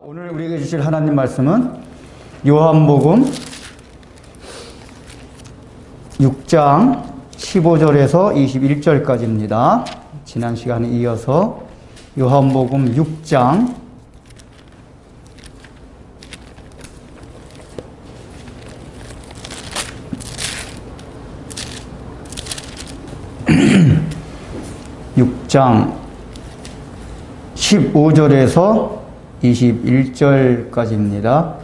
오늘 우리에게 주실 하나님 말씀은 요한복음 6장 15절에서 21절까지입니다. 지난 시간에 이어서 요한복음 6장 6장 15절에서 21절까지입니다.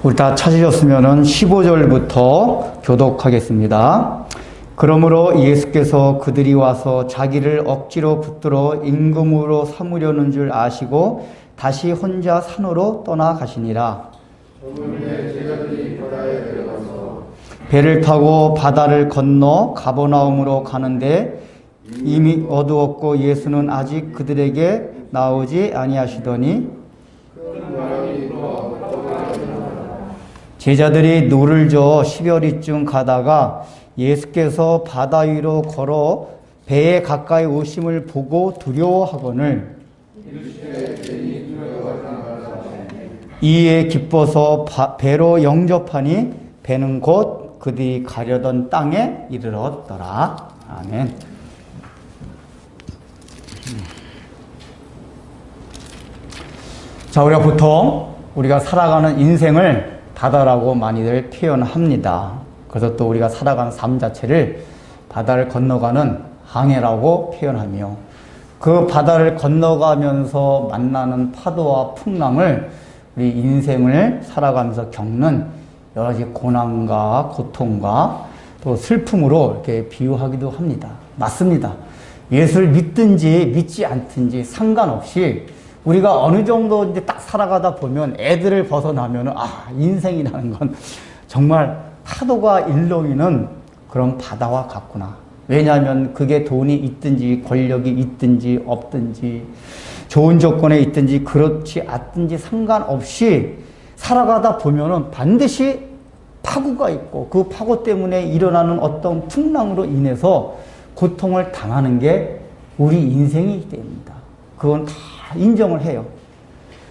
우리 다 찾으셨으면 15절부터 교독하겠습니다. 그러므로 예수께서 그들이 와서 자기를 억지로 붙들어 임금으로 삼으려는 줄 아시고 다시 혼자 산으로 떠나가시니라. 배를 타고 바다를 건너 가버나움으로 가는데 이미 어두웠고 예수는 아직 그들에게 나오지 아니하시더니 제자들이 노를 저어 10여리쯤 가다가 예수께서 바다 위로 걸어 배에 가까이 오심을 보고 두려워하거늘 이에 기뻐서 배로 영접하니 배는 곧 그들이 가려던 땅에 이르렀더라. 아멘. 자, 우리가 보통 우리가 살아가는 인생을 바다라고 많이들 표현합니다. 그래서 또 우리가 살아가는 삶 자체를 바다를 건너가는 항해라고 표현하며 그 바다를 건너가면서 만나는 파도와 풍랑을 우리 인생을 살아가면서 겪는 여러 가지 고난과 고통과 또 슬픔으로 이렇게 비유하기도 합니다. 맞습니다. 예수를 믿든지 믿지 않든지 상관없이 우리가 어느 정도 이제 딱 살아가다 보면 애들을 벗어나면 인생이라는 건 정말 파도가 일렁이는 그런 바다와 같구나. 왜냐하면 그게 돈이 있든지 권력이 있든지 없든지 좋은 조건에 있든지 그렇지 않든지 상관없이 살아가다 보면은 반드시 파고가 있고 그 파고 때문에 일어나는 어떤 풍랑으로 인해서 고통을 당하는 게 우리 인생이기 때문입니다. 그건 다 인정을 해요.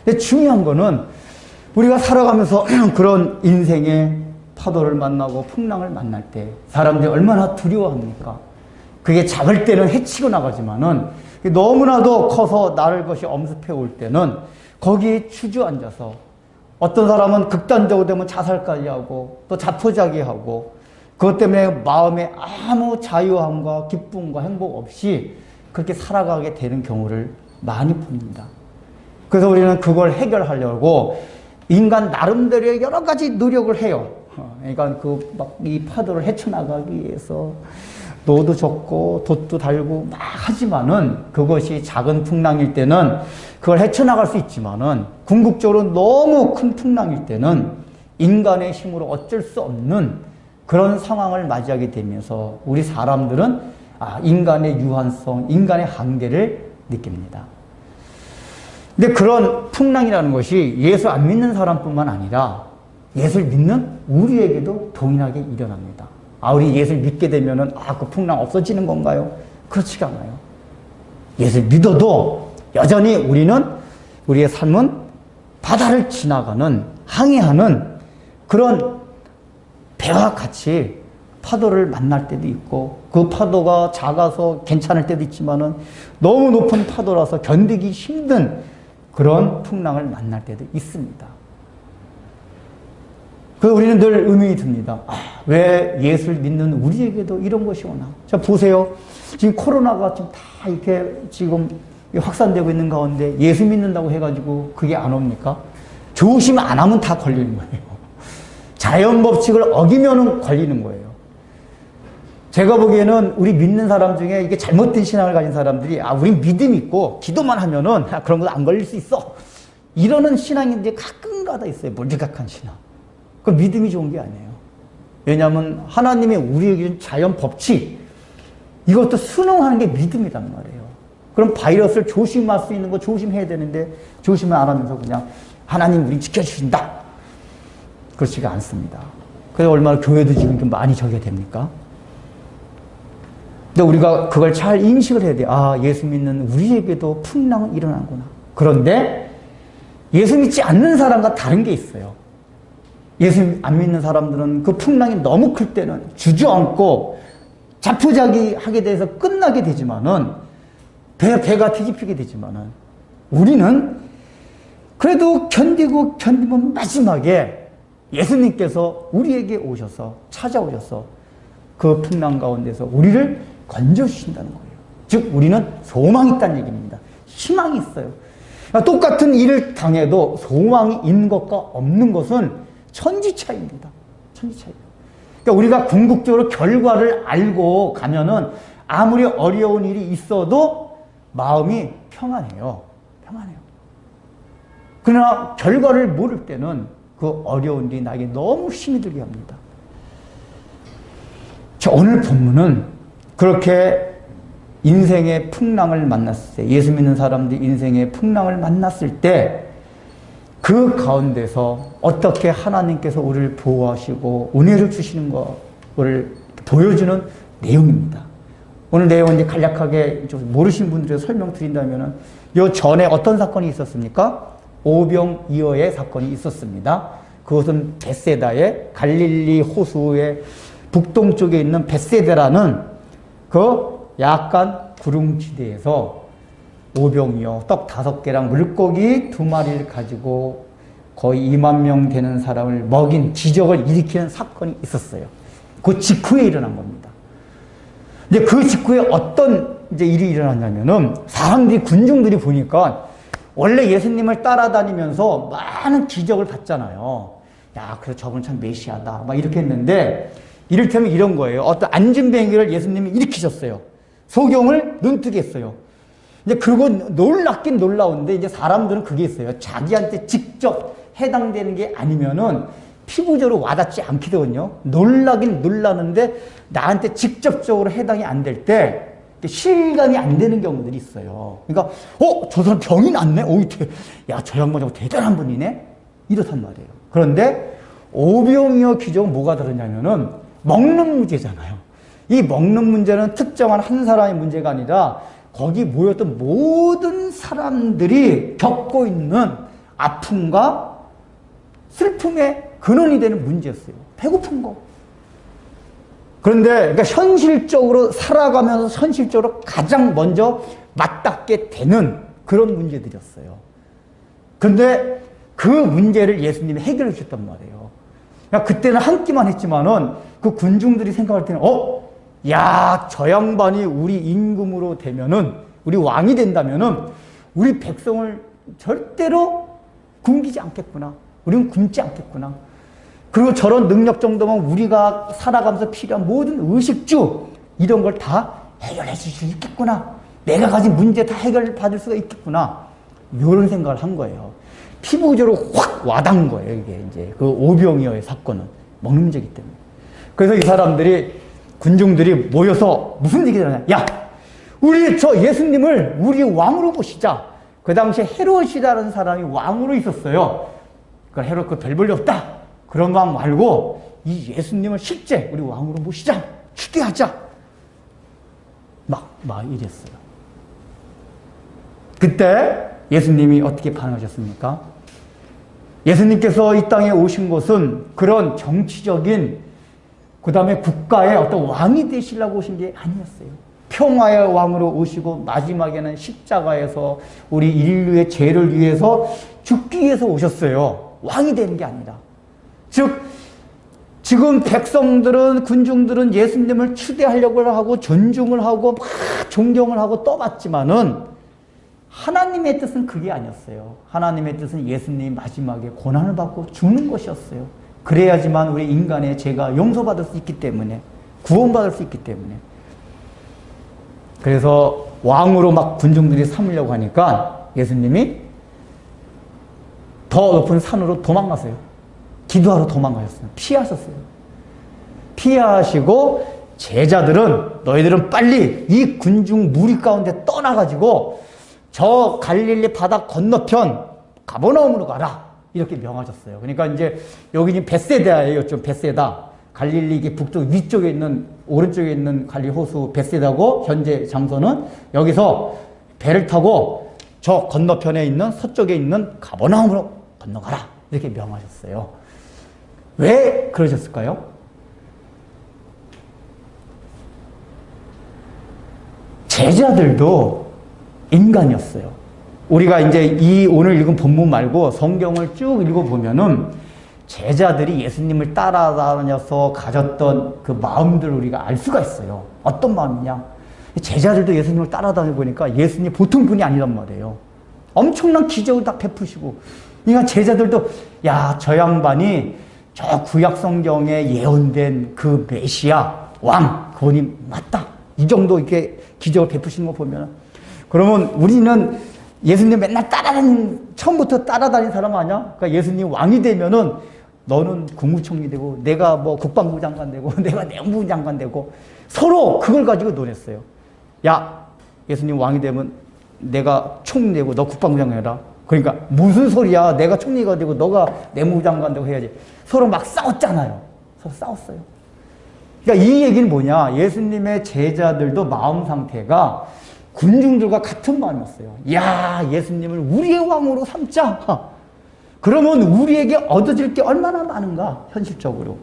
근데 중요한 거는 우리가 살아가면서 그런 인생의 파도를 만나고 풍랑을 만날 때 사람들이 얼마나 두려워합니까? 그게 작을 때는 해치고 나가지만은 너무나도 커서 나를 것이 엄습해 올 때는 거기에 주저앉아서 어떤 사람은 극단적으로 되면 자살까지 하고 또 자포자기하고 그것 때문에 마음에 아무 자유함과 기쁨과 행복 없이 그렇게 살아가게 되는 경우를 많이 봅니다. 그래서 우리는 그걸 해결하려고 인간 나름대로의 여러 가지 노력을 해요. 그러니까 이 파도를 헤쳐나가기 위해서 노도 젓고 돛도 달고 막 하지만은 그것이 작은 풍랑일 때는 그걸 헤쳐나갈 수 있지만은 궁극적으로 너무 큰 풍랑일 때는 인간의 힘으로 어쩔 수 없는 그런 상황을 맞이하게 되면서 우리 사람들은 인간의 유한성, 인간의 한계를 느낍니다. 근데 그런 풍랑이라는 것이 예수 안 믿는 사람뿐만 아니라 예수를 믿는 우리에게도 동일하게 일어납니다. 우리 예수를 믿게 되면은 그 풍랑 없어지는 건가요? 그렇지가 않아요. 예수를 믿어도 여전히 우리의 삶은 바다를 지나가는, 항해하는 그런 배와 같이 파도를 만날 때도 있고 그 파도가 작아서 괜찮을 때도 있지만은 너무 높은 파도라서 견디기 힘든 그런 풍랑을 만날 때도 있습니다. 그래서 우리는 늘 의문이 듭니다. 왜 예수를 믿는 우리에게도 이런 것이 오나? 자, 보세요. 지금 코로나가 지금 다 이렇게 지금 확산되고 있는 가운데 예수 믿는다고 해가지고 그게 안 옵니까? 조심 안 하면 다 걸리는 거예요. 자연 법칙을 어기면은 걸리는 거예요. 제가 보기에는 우리 믿는 사람 중에 이게 잘못된 신앙을 가진 사람들이 우린 믿음 있고 기도만 하면은 그런 거 안 걸릴 수 있어. 이러는 신앙이 이제 가끔가다 있어요. 몰지각한 신앙. 그 믿음이 좋은 게 아니에요. 왜냐하면 하나님의 우리에게 준 자연 법칙, 이것도 순응하는 게 믿음이란 말이에요. 그럼 바이러스를 조심할 수 있는 거 조심해야 되는데 조심을 안 하면서 그냥 하나님 우리 지켜주신다. 그렇지가 않습니다. 그래서 얼마나 교회도 지금 좀 많이 저게 됩니까? 근데 우리가 그걸 잘 인식을 해야 돼. 아, 예수 믿는 우리에게도 풍랑은 일어나구나. 그런데 예수 믿지 않는 사람과 다른 게 있어요. 예수 안 믿는 사람들은 그 풍랑이 너무 클 때는 주저앉고 자포자기하게 돼서 끝나게 되지만은 배가 뒤집히게 되지만은 우리는 그래도 견디면 마지막에 예수님께서 우리에게 오셔서 찾아오셔서 그 풍랑 가운데서 우리를 건져주신다는 거예요. 즉 우리는 소망이 있다는 얘기입니다. 희망이 있어요. 똑같은 일을 당해도 소망이 있는 것과 없는 것은 천지 차이입니다. 천지 차이. 그러니까 우리가 궁극적으로 결과를 알고 가면은 아무리 어려운 일이 있어도 마음이 평안해요. 평안해요. 그러나 결과를 모를 때는 그 어려운 일이 나에게 너무 힘이 들게 합니다. 자, 오늘 본문은 그렇게 인생의 풍랑을 만났을 때, 예수 믿는 사람들이 인생의 풍랑을 만났을 때 그 가운데서 어떻게 하나님께서 우리를 보호하시고 은혜를 주시는 것을 보여주는 내용입니다. 오늘 내용은 이제 간략하게 모르신 분들에게 설명드린다면은 요 전에 어떤 사건이 있었습니까? 오병이어의 사건이 있었습니다. 그것은 벳세다의 갈릴리 호수의 북동쪽에 있는 벳세다라는 그 약간 구릉지대에서 오병이어 떡 5개랑 물고기 2마리를 가지고 거의 2만 명 되는 사람을 먹인 기적을 일으키는 사건이 있었어요. 그 직후에 일어난 겁니다. 이제 그 직후에 어떤 이제 일이 일어났냐면은 사람들이 군중들이 보니까 원래 예수님을 따라다니면서 많은 기적을 봤잖아요. 야, 그래서 저분 참 메시아다. 막 이렇게 했는데 이를테면 이런 거예요. 어떤 안진뱅이를 예수님이 일으키셨어요. 소경을 눈뜨게 했어요. 이제 그거 놀랍긴 놀라운데 이제 사람들은 그게 있어요. 자기한테 직접 해당되는 게 아니면은 피부적으로 와닿지 않거든요. 놀라긴 놀라는데 나한테 직접적으로 해당이 안 될 때 실감이 안 되는 경우들이 있어요. 그러니까 저 사람 병이 낫네? 야, 저 양반 대단한 분이네? 이렇단 말이에요. 그런데 오병이어 기적은 뭐가 다르냐면은 먹는 문제잖아요. 이 먹는 문제는 특정한 한 사람의 문제가 아니라 거기 모였던 모든 사람들이 겪고 있는 아픔과 슬픔의 근원이 되는 문제였어요. 배고픈 거. 그런데 그러니까 현실적으로 살아가면서 현실적으로 가장 먼저 맞닿게 되는 그런 문제들이었어요. 그런데 그 문제를 예수님이 해결해 주셨단 말이에요. 그러니까 그때는 한 끼만 했지만은 그 군중들이 생각할 때는 야, 저 양반이 우리 임금으로 되면은, 우리 왕이 된다면은, 우리 백성을 절대로 굶기지 않겠구나. 우리는 굶지 않겠구나. 그리고 저런 능력 정도면 우리가 살아가면서 필요한 모든 의식주, 이런 걸 다 해결해 줄 수 있겠구나. 내가 가진 문제 다 해결받을 수가 있겠구나. 이런 생각을 한 거예요. 피부적으로 확 와닿은 거예요. 이게 이제 그 오병이어의 사건은. 먹는 문제이기 때문에. 그래서 이 사람들이 군중들이 모여서 무슨 얘기를 하냐. 야, 우리 저 예수님을 우리 왕으로 모시자. 그 당시에 헤롯이라는 사람이 왕으로 있었어요. 그러니까 헤롯 별 볼일 없다. 그런 왕 말고 이 예수님을 실제 우리 왕으로 모시자. 추대하자. 막 이랬어요. 그때 예수님이 어떻게 반응하셨습니까? 예수님께서 이 땅에 오신 것은 그런 정치적인 그 다음에 국가의 어떤 왕이 되시려고 오신 게 아니었어요. 평화의 왕으로 오시고 마지막에는 십자가에서 우리 인류의 죄를 위해서 죽기 위해서 오셨어요. 왕이 되는 게 아니라. 즉 지금 백성들은 군중들은 예수님을 추대하려고 하고 존중을 하고 막 존경을 하고 떠받지만은 하나님의 뜻은 그게 아니었어요. 하나님의 뜻은 예수님이 마지막에 고난을 받고 죽는 것이었어요. 그래야지만 우리 인간의 죄가 용서받을 수 있기 때문에, 구원받을 수 있기 때문에. 그래서 왕으로 막 군중들이 삼으려고 하니까 예수님이 더 높은 산으로 도망가세요. 기도하러 도망가셨어요. 피하셨어요. 피하시고 제자들은 너희들은 빨리 이 군중 무리 가운데 떠나가지고 저 갈릴리 바다 건너편 가버나움으로 가라. 이렇게 명하셨어요. 그러니까 이제 여기 지금 벳세다예요. 좀 벳세다. 갈릴리 북쪽 위쪽에 있는 오른쪽에 있는 갈릴리 호수 벳세다고 현재 장소는 여기서 배를 타고 저 건너편에 있는 서쪽에 있는 가버나움으로 건너가라 이렇게 명하셨어요. 왜 그러셨을까요? 제자들도 인간이었어요. 우리가 이제 이 오늘 읽은 본문 말고 성경을 쭉 읽어보면은 제자들이 예수님을 따라다녀서 가졌던 그 마음들을 우리가 알 수가 있어요. 어떤 마음이냐? 제자들도 예수님을 따라다녀 보니까 예수님 보통 분이 아니란 말이에요. 엄청난 기적을 다 베푸시고, 그러니까 제자들도 야, 저 양반이 저 구약 성경에 예언된 그 메시아 왕 그분이 맞다. 이 정도 이렇게 기적을 베푸시는 거 보면, 그러면 우리는 예수님 맨날 처음부터 따라다닌 사람 아니야? 그러니까 예수님 왕이 되면은 너는 국무총리 되고, 내가 뭐 국방부 장관 되고, 내가 내무부 장관 되고, 서로 그걸 가지고 논했어요. 야, 예수님 왕이 되면 내가 총리 되고, 너 국방부 장관 해라. 그러니까 무슨 소리야? 내가 총리가 되고, 너가 내무부 장관 되고 해야지. 서로 막 싸웠잖아요. 서로 싸웠어요. 그러니까 이 얘기는 뭐냐? 예수님의 제자들도 마음 상태가 군중들과 같은 마음이었어요. 야, 예수님을 우리의 왕으로 삼자. 그러면 우리에게 얻어질 게 얼마나 많은가, 현실적으로.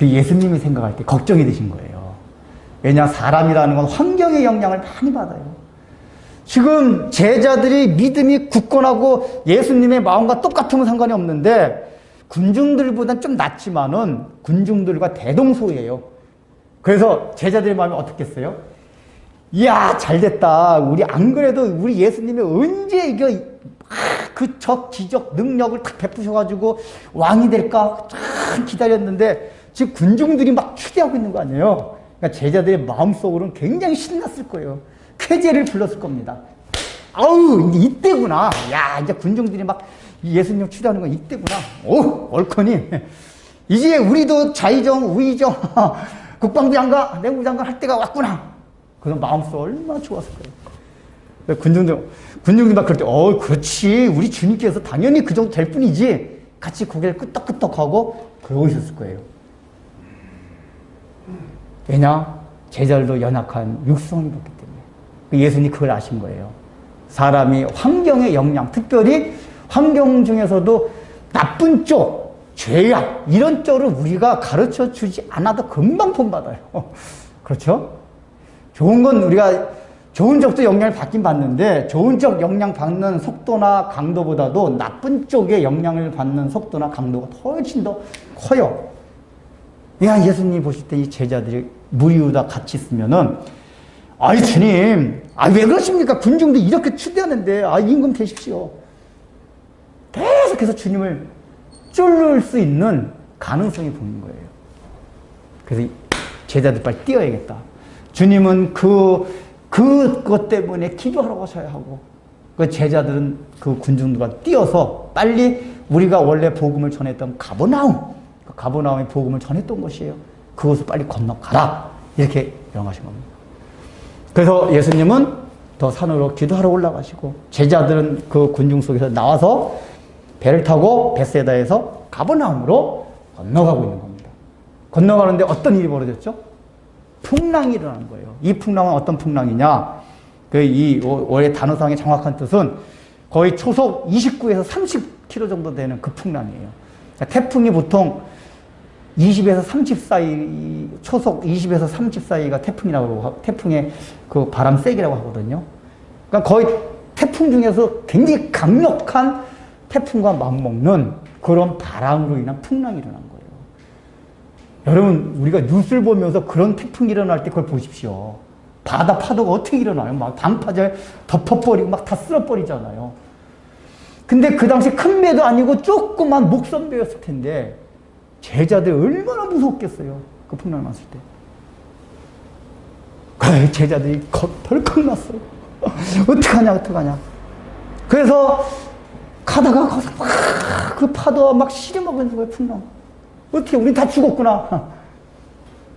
예수님이 생각할 때 걱정이 되신 거예요. 왜냐, 사람이라는 건 환경의 영향을 많이 받아요. 지금 제자들이 믿음이 굳건하고 예수님의 마음과 똑같으면 상관이 없는데, 군중들보다는 좀 낫지만은 군중들과 대동소이해요. 그래서 제자들의 마음이 어떻겠어요? 이야, 잘됐다. 우리 안 그래도 우리 예수님이 언제 이거 그 적 기적 능력을 딱 베푸셔가지고 왕이 될까 참 기다렸는데 지금 군중들이 막 추대하고 있는 거 아니에요? 그러니까 제자들의 마음속으로는 굉장히 신났을 거예요. 쾌재를 불렀을 겁니다. 아우, 이때구나. 야, 이제 군중들이 막 예수님 추대하는 건 이때구나. 오, 옳거니. 이제 우리도 좌의정, 우의정, 국방부 장관, 내무부 장관 할 때가 왔구나. 그런 마음속 얼마나 좋았을 거예요. 군중들 막 그럴 때, 그렇지. 우리 주님께서 당연히 그 정도 될 뿐이지. 같이 고개를 끄덕끄덕하고 그러고 있었을 거예요. 왜냐? 제자들도 연약한 육성이 있기 때문에. 예수님이 그걸 아신 거예요. 사람이 환경의 영향, 특별히 환경 중에서도 나쁜 쪽, 죄악, 이런 쪽을 우리가 가르쳐 주지 않아도 금방 본받아요. 그렇죠? 좋은 건 우리가 좋은 쪽도 영향을 받긴 받는데, 좋은 쪽 영향 받는 속도나 강도보다도 나쁜 쪽에 영향을 받는 속도나 강도가 훨씬 더 커요. 그러니까 예수님이 보실 때 이 제자들이 무리우다 같이 있으면은, 아이, 주님, 왜 그러십니까? 군중도 이렇게 추대하는데, 임금 되십시오. 계속해서 주님을 쫄를 수 있는 가능성이 보이는 거예요. 그래서 제자들 빨리 뛰어야겠다. 주님은 그것 때문에 기도하러 가셔야 하고, 그 제자들은 그 군중들과 뛰어서 빨리 우리가 원래 복음을 전했던 가버나움의 복음을 전했던 것이에요. 그것을 빨리 건너가라. 이렇게 명하신 겁니다. 그래서 예수님은 더 산으로 기도하러 올라가시고, 제자들은 그 군중 속에서 나와서 배를 타고 벳세다에서 가버나움으로 건너가고 있는 겁니다. 건너가는데 어떤 일이 벌어졌죠? 풍랑이 일어난 거예요. 이 풍랑은 어떤 풍랑이냐? 이 원래 단어상의 정확한 뜻은 거의 초속 29에서 30km 정도 되는 그 풍랑이에요. 태풍이 보통 20에서 30 사이, 초속 20에서 30 사이가 태풍이라고, 태풍의 그 바람 세기라고 하거든요. 그러니까 거의 태풍 중에서 굉장히 강력한 태풍과 맞먹는 그런 바람으로 인한 풍랑이 일어난 거예요. 여러분, 우리가 뉴스를 보면서 그런 태풍이 일어날 때 그걸 보십시오. 바다 파도가 어떻게 일어나요? 막 방파제 덮어버리고 막 다 쓸어버리잖아요. 근데 그 당시 큰 배도 아니고 조그만 목선배였을 텐데 제자들 얼마나 무섭겠어요. 그 풍랑 났을 때. 그 제자들이 덜컥 났어요. 어떡하냐. 그래서 가다가 거기서 막 그 파도가 막 시려먹는 거예요, 풍랑. 어떻게, 우리 다 죽었구나.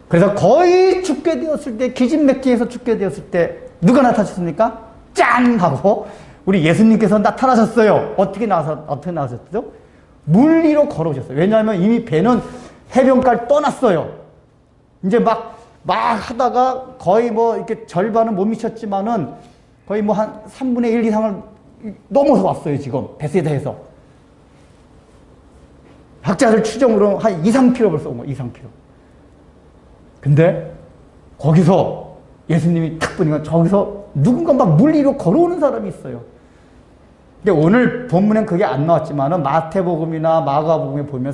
그래서 거의 죽게 되었을 때, 기진맥진해서 죽게 되었을 때, 누가 나타나셨습니까? 짠! 하고, 우리 예수님께서 나타나셨어요. 어떻게 나타나셨죠? 물 위로 걸어오셨어요. 왜냐하면 이미 배는 해변가를 떠났어요. 이제 막 하다가 거의 뭐 이렇게 절반은 못 미쳤지만은 거의 뭐 한 3분의 1 이상을 넘어서 왔어요, 지금. 베세다에서. 학자들 추정으로 한 2, 3km 벌써 온 거예요, 2, 3km. 근데 거기서 예수님이 탁 보니까 저기서 누군가 막 물 위로 걸어오는 사람이 있어요. 근데 오늘 본문엔 그게 안 나왔지만은 마태복음이나 마가복음에 보면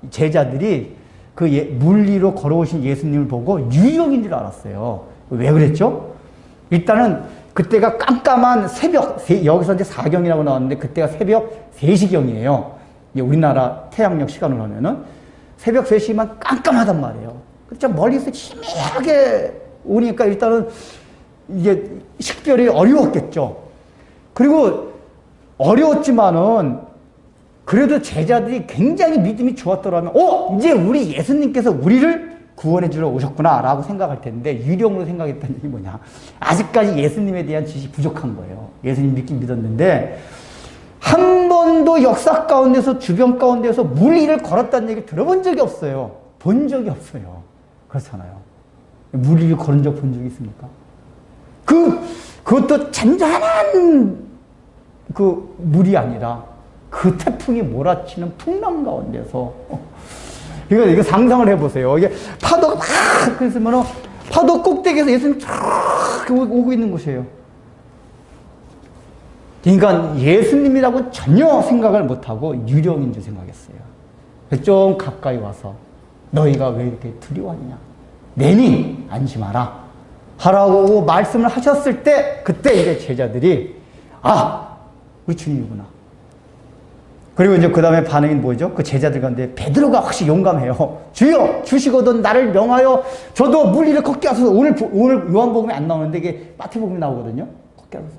제자들이 그 물 위로 걸어오신 예수님을 보고 유령인 줄 알았어요. 왜 그랬죠? 일단은 그때가 깜깜한 새벽, 여기서 이제 4경이라고 나왔는데 그때가 새벽 3시경이에요. 우리나라 태양력 시간으로 하면은 새벽 3시만 깜깜하단 말이에요. 진짜 멀리서 희미하게 오니까 일단은 이게 식별이 어려웠겠죠. 그리고 어려웠지만은 그래도 제자들이 굉장히 믿음이 좋았더라면 이제 우리 예수님께서 우리를 구원해 주러 오셨구나 라고 생각할 텐데 유령으로 생각했다는 얘기 뭐냐, 아직까지 예수님에 대한 지식이 부족한 거예요. 예수님 믿긴 믿었는데 한 번도 역사 가운데서 주변 가운데서 물 위를 걸었다는 얘기 들어본 적이 없어요. 본 적이 없어요. 그렇잖아요. 물 위를 걸은 적 본 적이 있습니까? 그것도 잔잔한 그 물이 아니라 그 태풍이 몰아치는 풍랑 가운데서. 이거 상상을 해보세요. 이게 파도가 막 그랬으면 파도 꼭대기에서 예수님이 쫙 오고 있는 곳이에요. 그러니까 예수님이라고 전혀 생각을 못하고 유령인 줄 생각했어요. 좀 가까이 와서 너희가 왜 이렇게 두려워하느냐, 내니 안심하라 하라고 말씀을 하셨을 때 그때 이제 제자들이 우리 주님이구나. 그리고 이제 그 다음에 반응이 뭐죠? 그 제자들 가운데 베드로가 확실히 용감해요. 주여 주시거든 나를 명하여 저도 물 위를 걷게 하소서. 오늘 요한복음에 안 나오는데 이게 마태복음에 나오거든요. 걷게 하소서.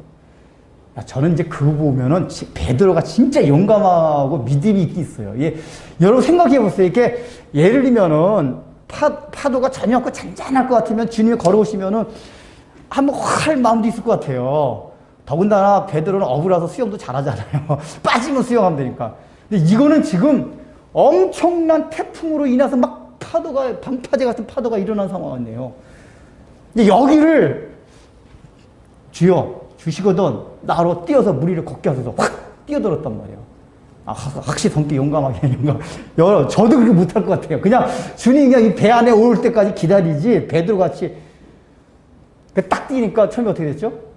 저는 이제 그거 보면은 베드로가 진짜 용감하고 믿음이 있어요. 여러분 생각해 보세요. 이렇게 예를 들면은 파도가 전혀 없고 잔잔할 것 같으면 주님이 걸어오시면은 한번 할 마음도 있을 것 같아요. 더군다나 베드로는 어부라서 수영도 잘하잖아요. 빠지면 수영하면 되니까. 근데 이거는 지금 엄청난 태풍으로 인해서 막 파도가 방파제 같은 파도가 일어난 상황이네요. 근데 여기를 주여 주시거든 나로 뛰어서 물 위를 걷게 하셔서 확 뛰어들었단 말이에요. 확실히 성격 용감하게 저도 그렇게 못할 것 같아요. 그냥 주님이 그냥 이 배 안에 올 때까지 기다리지 베드로 같이 딱 뛰니까 처음에 어떻게 됐죠?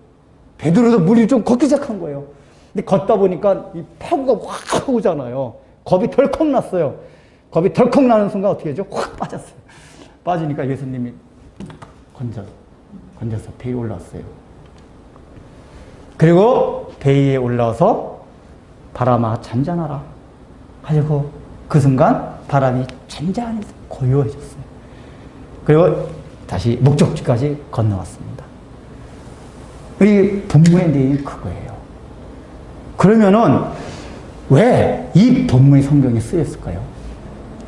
베드로도 물이 좀 걷기 시작한 거예요. 근데 걷다 보니까 이 파도가 확 오잖아요. 겁이 덜컥 났어요. 겁이 덜컥 나는 순간 어떻게 되죠? 확 빠졌어요. 빠지니까 예수님이 건져서 배에 올라왔어요. 그리고 배에 올라와서 바람아 잔잔하라 하시고 그 순간 바람이 잔잔해서 고요해졌어요. 그리고 다시 목적지까지 건너왔습니다. 이 본문의 내용이 그거예요. 그러면은 왜 이 본문이 성경에 쓰였을까요?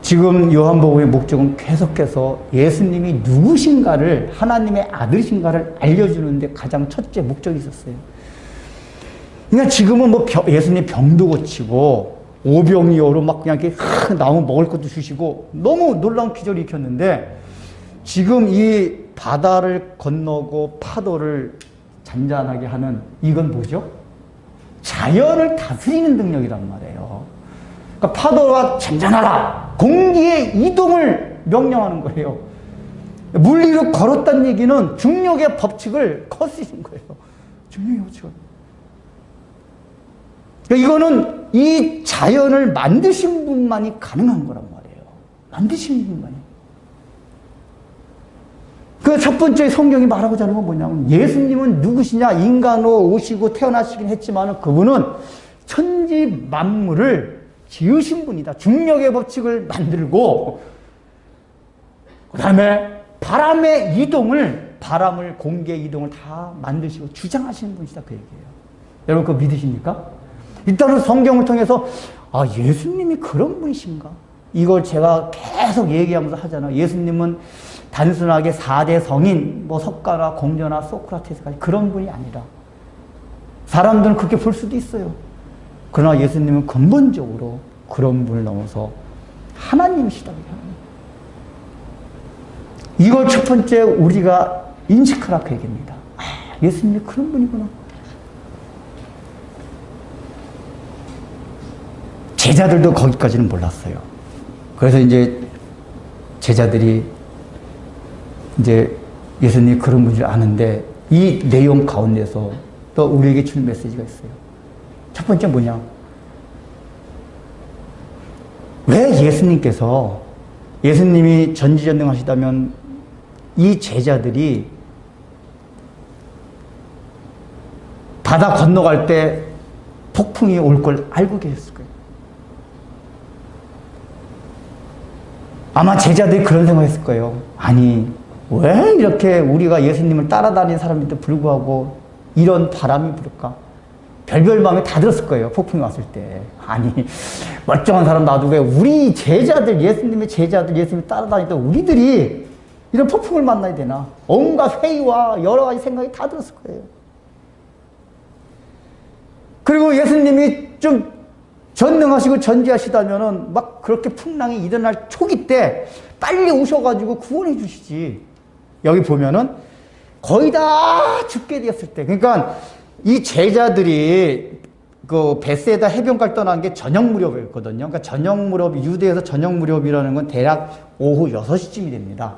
지금 요한복음의 목적은 계속해서 예수님이 누구신가를, 하나님의 아들이신가를 알려주는데 가장 첫째 목적이 있었어요. 그러니까 지금은 뭐 예수님 병도 고치고 오병이어로 막 그냥 이렇게 나오면 먹을 것도 주시고 너무 놀라운 기적을 일으켰는데 지금 이 바다를 건너고 파도를 잔잔하게 하는 이건 뭐죠? 자연을 다스리는 능력이란 말이에요. 그러니까 파도가 잔잔하라, 공기의 이동을 명령하는 거예요. 물 위로 걸었다는 얘기는 중력의 법칙을 거스르는 거예요. 중력의 법칙을. 그러니까 이거는 이 자연을 만드신 분만이 가능한 거란 말이에요. 만드신 분만이. 그 첫 번째 성경이 말하고자 하는 건 뭐냐면 예수님은 누구시냐? 인간으로 오시고 태어나시긴 했지만 그분은 천지 만물을 지으신 분이다. 중력의 법칙을 만들고 그 다음에 바람의 이동을, 바람을, 공기의 이동을 다 만드시고 주장하시는 분이시다. 그 얘기예요. 여러분 그거 믿으십니까? 일단은 성경을 통해서 예수님이 그런 분이신가? 이걸 제가 계속 얘기하면서 하잖아요. 예수님은 단순하게 4대 성인, 뭐 석가나 공자나 소크라테스까지 그런 분이 아니라 사람들은 그렇게 볼 수도 있어요. 그러나 예수님은 근본적으로 그런 분을 넘어서 하나님이시다고 합니다. 이걸 첫 번째 우리가 인식하라 그 얘기입니다. 아, 예수님이 그런 분이구나. 제자들도 거기까지는 몰랐어요. 그래서 이제 제자들이 이제 예수님이 그런 분을 아는데 이 내용 가운데서 또 우리에게 주는 메시지가 있어요. 첫 번째 뭐냐? 왜 예수님이 전지전능하시다면 이 제자들이 바다 건너갈 때 폭풍이 올 걸 알고 계셨을 거예요. 아마 제자들이 그런 생각했을 거예요. 아니, 왜 이렇게 우리가 예수님을 따라다니는 사람인데 불구하고 이런 바람이 불을까? 별별 마음이 다 들었을 거예요. 폭풍이 왔을 때. 아니, 멀쩡한 사람 놔두고 왜 우리 제자들, 예수님의 제자들, 예수님을 따라다니던 우리들이 이런 폭풍을 만나야 되나? 온갖 회의와 여러 가지 생각이 다 들었을 거예요. 그리고 예수님이 좀 전능하시고 전지하시다면은 막 그렇게 풍랑이 일어날 초기 때 빨리 오셔가지고 구원해 주시지. 여기 보면은 거의 다 죽게 되었을 때. 그러니까 이 제자들이 그 베세다 해변가를 떠난 게 저녁 무렵이었거든요. 그러니까 저녁 무렵, 유대에서 저녁 무렵이라는 건 대략 오후 6시쯤이 됩니다.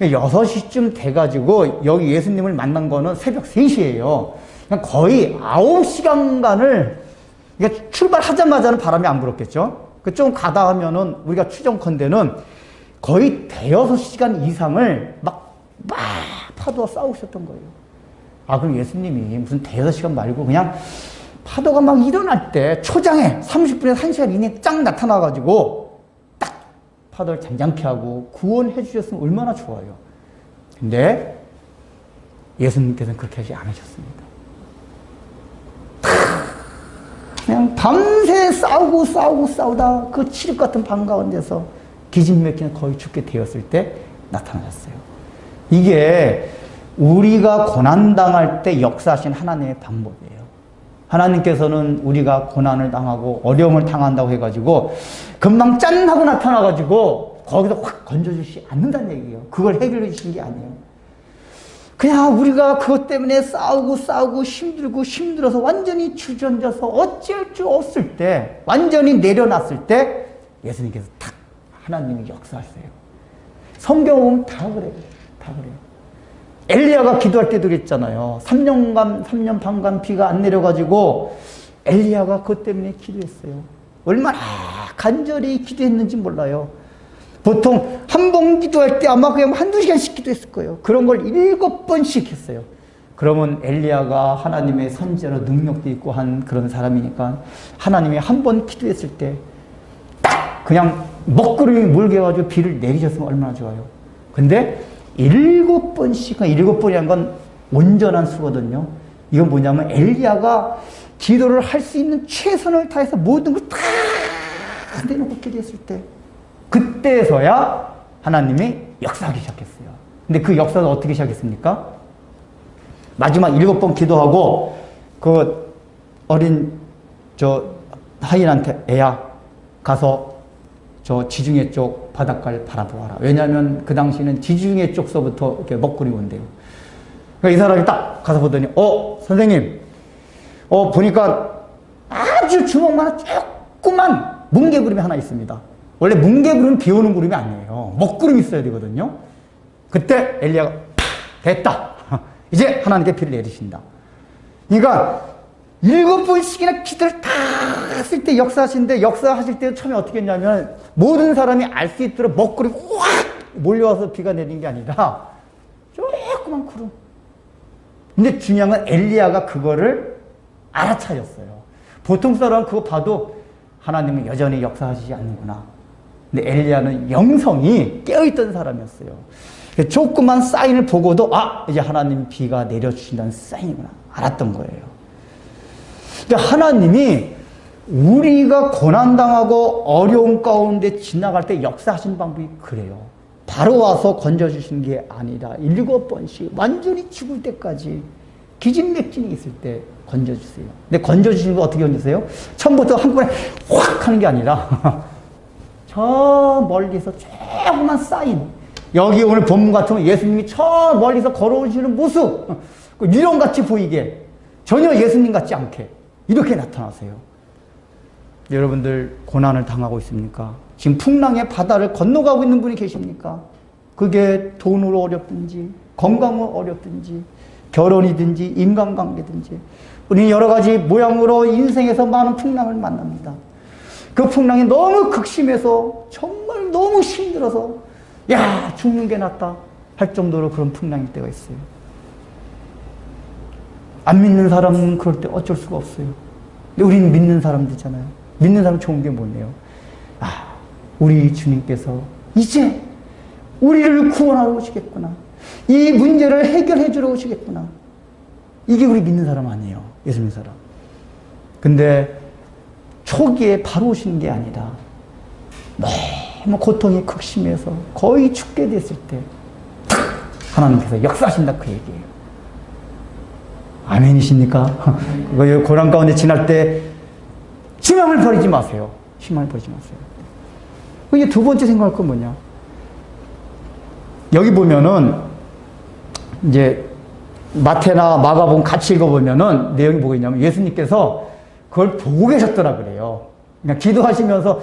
6시쯤 돼가지고 여기 예수님을 만난 거는 새벽 3시예요. 거의 9시간간을 그러니까 출발하자마자는 바람이 안 불었겠죠. 좀 가다 하면은 우리가 추정컨대는 거의 대여섯 시간 이상을 막 파도와 싸우셨던 거예요. 아, 그럼 예수님이 무슨 대여섯 시간 말고 그냥 파도가 막 일어날 때 초장에 30분에서 1시간 이내에 쫙 나타나가지고 딱 파도를 잠잠케 하고 구원해 주셨으면 얼마나 좋아요. 근데 예수님께서는 그렇게 하지 않으셨습니다. 그냥 밤새 싸우다 그 칠흑 같은 밤 가운데서 기진맥히는 거의 죽게 되었을 때 나타나셨어요. 이게 우리가 고난당할 때 역사하신 하나님의 방법이에요. 하나님께서는 우리가 고난을 당하고 어려움을 당한다고 해가지고 금방 짠 하고 나타나가지고 거기서 확 건져주시지 않는다는 얘기예요. 그걸 해결해 주신 게 아니에요. 그냥 우리가 그것 때문에 싸우고 힘들어서 완전히 주저앉아서 어쩔 줄 없을 때, 완전히 내려놨을 때 예수님께서 탁 하나님이 역사하세요. 성경 보면 다 그래요. 다 그래요. 엘리야가 기도할 때도 그랬잖아요. 3년 반간 비가 안 내려가지고 엘리야가 그것 때문에 기도했어요. 얼마나 간절히 기도했는지 몰라요. 보통 한 번 기도할 때 아마 그냥 한두 시간씩 기도했을 거예요. 그런 걸 7번씩 했어요. 그러면 엘리야가 하나님의 선지자로 능력도 있고 한 그런 사람이니까 하나님이 한 번 기도했을 때 딱 그냥 먹구름이 물겨가지고 비를 내리셨으면 얼마나 좋아요. 근데 7번씩, 7번이란 건 온전한 수거든요. 이건 뭐냐면 엘리야가 기도를 할 수 있는 최선을 다해서 모든 걸 다 내놓고 기도했을 때 그때서야 하나님이 역사하기 시작했어요. 근데 그 역사는 어떻게 시작했습니까? 마지막 7번 기도하고 그 어린 하인한테 애야 가서 저 지중해 쪽 바닷가를 바라보아라. 왜냐하면 그 당시에는 지중해 쪽서부터 이렇게 먹구름이 온대요. 그러니까 이 사람이 딱 가서 보더니 선생님 보니까 아주 주먹만한 조그만 뭉게구름이 하나 있습니다. 원래 뭉게구름은 비 오는 구름이 아니에요. 먹구름이 있어야 되거든요. 그때 엘리야가 됐다. 이제 하나님께 비를 내리신다. 그러니까 7번씩이나 기도를 다 했을 때 역사하시는데 역사하실 때 처음에 어떻게 했냐면 모든 사람이 알 수 있도록 먹구름이 확 몰려와서 비가 내리는 게 아니라 조그만 구름. 근데 중요한 건 엘리야가 그거를 알아차렸어요. 보통 사람은 그거 봐도 하나님은 여전히 역사하시지 않는구나. 근데 엘리야는 영성이 깨어있던 사람이었어요. 조그만 사인을 보고도 이제 하나님 비가 내려주신다는 사인이구나 알았던 거예요. 그러니까 하나님이 우리가 고난당하고 어려움 가운데 지나갈 때 역사하신 방법이 그래요. 바로 와서 건져주신 게 아니라 7번씩 완전히 죽을 때까지 기진맥진이 있을 때 건져주세요. 근데 건져주시는 거 어떻게 건져주세요? 처음부터 한꺼번에 확 하는 게 아니라 저 멀리서 조금만 쌓인, 여기 오늘 본문 같은 예수님이 저 멀리서 걸어오시는 모습, 유령같이 보이게, 전혀 예수님 같지 않게 이렇게 나타나세요. 여러분들 고난을 당하고 있습니까? 지금 풍랑의 바다를 건너가고 있는 분이 계십니까? 그게 돈으로 어렵든지 건강으로 어렵든지 결혼이든지 인간관계든지, 우리는 여러 가지 모양으로 인생에서 많은 풍랑을 만납니다. 그 풍랑이 너무 극심해서 정말 너무 힘들어서 야, 죽는 게 낫다 할 정도로 그런 풍랑일 때가 있어요. 안 믿는 사람은 그럴 때 어쩔 수가 없어요. 근데 우리는 믿는 사람들이잖아요. 믿는 사람 좋은 게 뭐예요? 아, 우리 주님께서 이제 우리를 구원하러 오시겠구나. 이 문제를 해결해 주러 오시겠구나. 이게 우리 믿는 사람 아니에요. 예수 믿는 사람. 근데 초기에 바로 오시는 게 아니라 너무 고통이 극심해서 거의 죽게 됐을 때 하나님께서 역사하신다 그 얘기예요. 아멘이십니까? 고난 가운데 지날 때 희망을 버리지 마세요. 희망을 버리지 마세요. 이게 두 번째 생각할 건 뭐냐? 여기 보면은 이제 마태나 마가복음 같이 읽어보면은 내용이 뭐가 있냐면 예수님께서 그걸 보고 계셨더라 그래요. 그냥 기도하시면서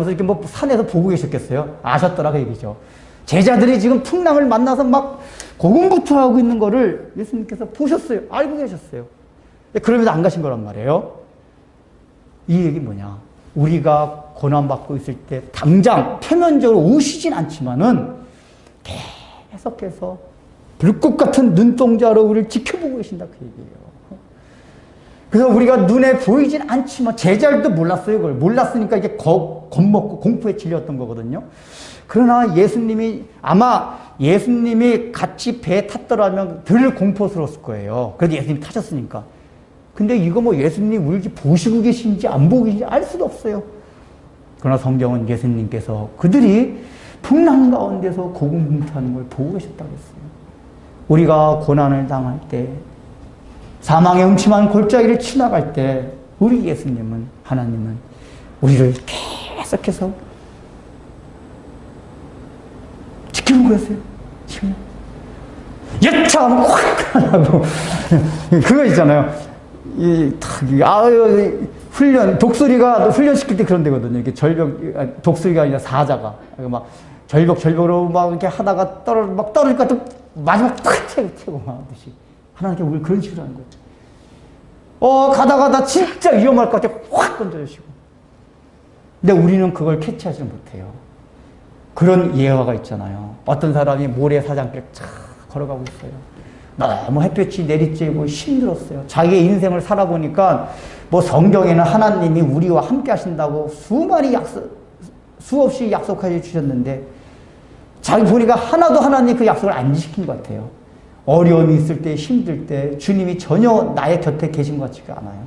이렇게 뭐 산에서 보고 계셨겠어요? 아셨더라 그 얘기죠. 제자들이 지금 풍랑을 만나서 막 고군분투하고 있는 거를 예수님께서 보셨어요. 알고 계셨어요. 그러면서 안 가신 거란 말이에요. 이 얘기 뭐냐? 우리가 고난받고 있을 때 당장 표면적으로 오시진 않지만은 계속해서 불꽃 같은 눈동자로 우리를 지켜보고 계신다 그 얘기예요. 그래서 우리가 눈에 보이진 않지만 제자들도 몰랐어요. 그걸 몰랐으니까 이게 겁먹고 공포에 질렸던 거거든요. 그러나 아마 예수님이 같이 배에 탔더라면 덜 공포스러웠을 거예요. 그래도 예수님이 타셨으니까. 근데 이거 뭐 예수님이 우리 보시고 계신지 안 보고 계신지 알 수도 없어요. 그러나 성경은 예수님께서 그들이 풍랑 가운데서 고군분투하는 걸 보고 계셨다고 했어요. 우리가 고난을 당할 때, 사망의 음침한 골짜기를 지나갈 때 우리 하나님은 우리를 계속해서 지켜보고 계세요. 지금 예차하면 확 하고 그거 있잖아요. 독수리가 훈련시킬 때 그런 데거든요. 이게 독수리가 아니라 사자가 막 절벽으로 막 이렇게 하다가 떨어질까 또 마지막 탁 채고 막 하듯이 하나님께 우리를 그런 식으로 하는 거예요. 가다가 진짜 위험할 것 같아 확 건져주시고. 근데 우리는 그걸 캐치하지 못해요. 그런 예화가 있잖아요. 어떤 사람이 모래사장길 쫙 걸어가고 있어요. 너무 햇볕이 내리쬐고 힘들었어요. 자기의 인생을 살아보니까 뭐 성경에는 하나님이 우리와 함께 하신다고 수없이 약속해 주셨는데 자기 보니까 하나도 하나님 그 약속을 안 지킨 것 같아요. 어려움이 있을 때, 힘들 때 주님이 전혀 나의 곁에 계신 것 같지가 않아요.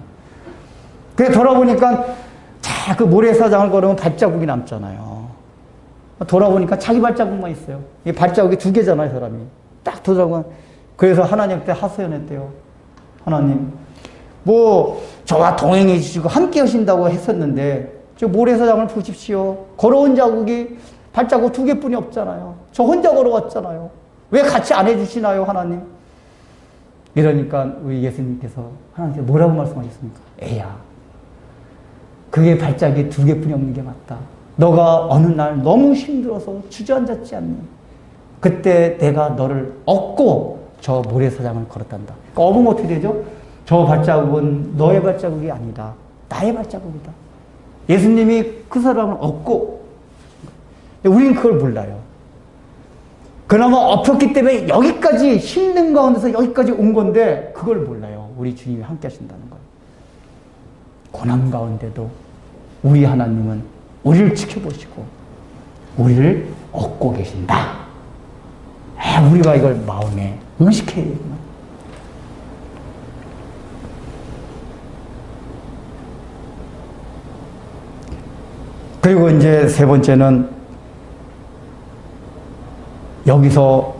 그래 돌아보니까 그 모래사장을 걸으면 발자국이 남잖아요. 돌아보니까 자기 발자국만 있어요. 이 발자국이 2개잖아요, 사람이. 딱 돌아보면. 그래서 하나님한테 하소연했대요. 하나님, 뭐 저와 동행해 주시고 함께 하신다고 했었는데 저 모래사장을 보십시오. 걸어온 자국이 발자국 2개뿐이 없잖아요. 저 혼자 걸어왔잖아요. 왜 같이 안 해주시나요, 하나님? 이러니까 우리 예수님께서 하나님께 뭐라고 말씀하셨습니까? 애야, 그게 발자국이 2개뿐이 없는 게 맞다. 너가 어느 날 너무 힘들어서 주저앉았지 않니? 그때 내가 너를 업고 저 모래사장을 걸었단다. 그러니까 업으면 어떻게 되죠? 저 발자국은 너의 발자국이 아니다. 나의 발자국이다. 예수님이 그 사람을 업고, 우리는 그걸 몰라요. 그나마 엎었기 때문에 여기까지 힘든 가운데서 여기까지 온 건데 그걸 몰라요. 우리 주님이 함께 하신다는 걸. 고난 가운데도 우리 하나님은 우리를 지켜보시고 우리를 업고 계신다. 우리가 이걸 마음에 의식해야 되구나. 그리고 이제 3번째는 여기서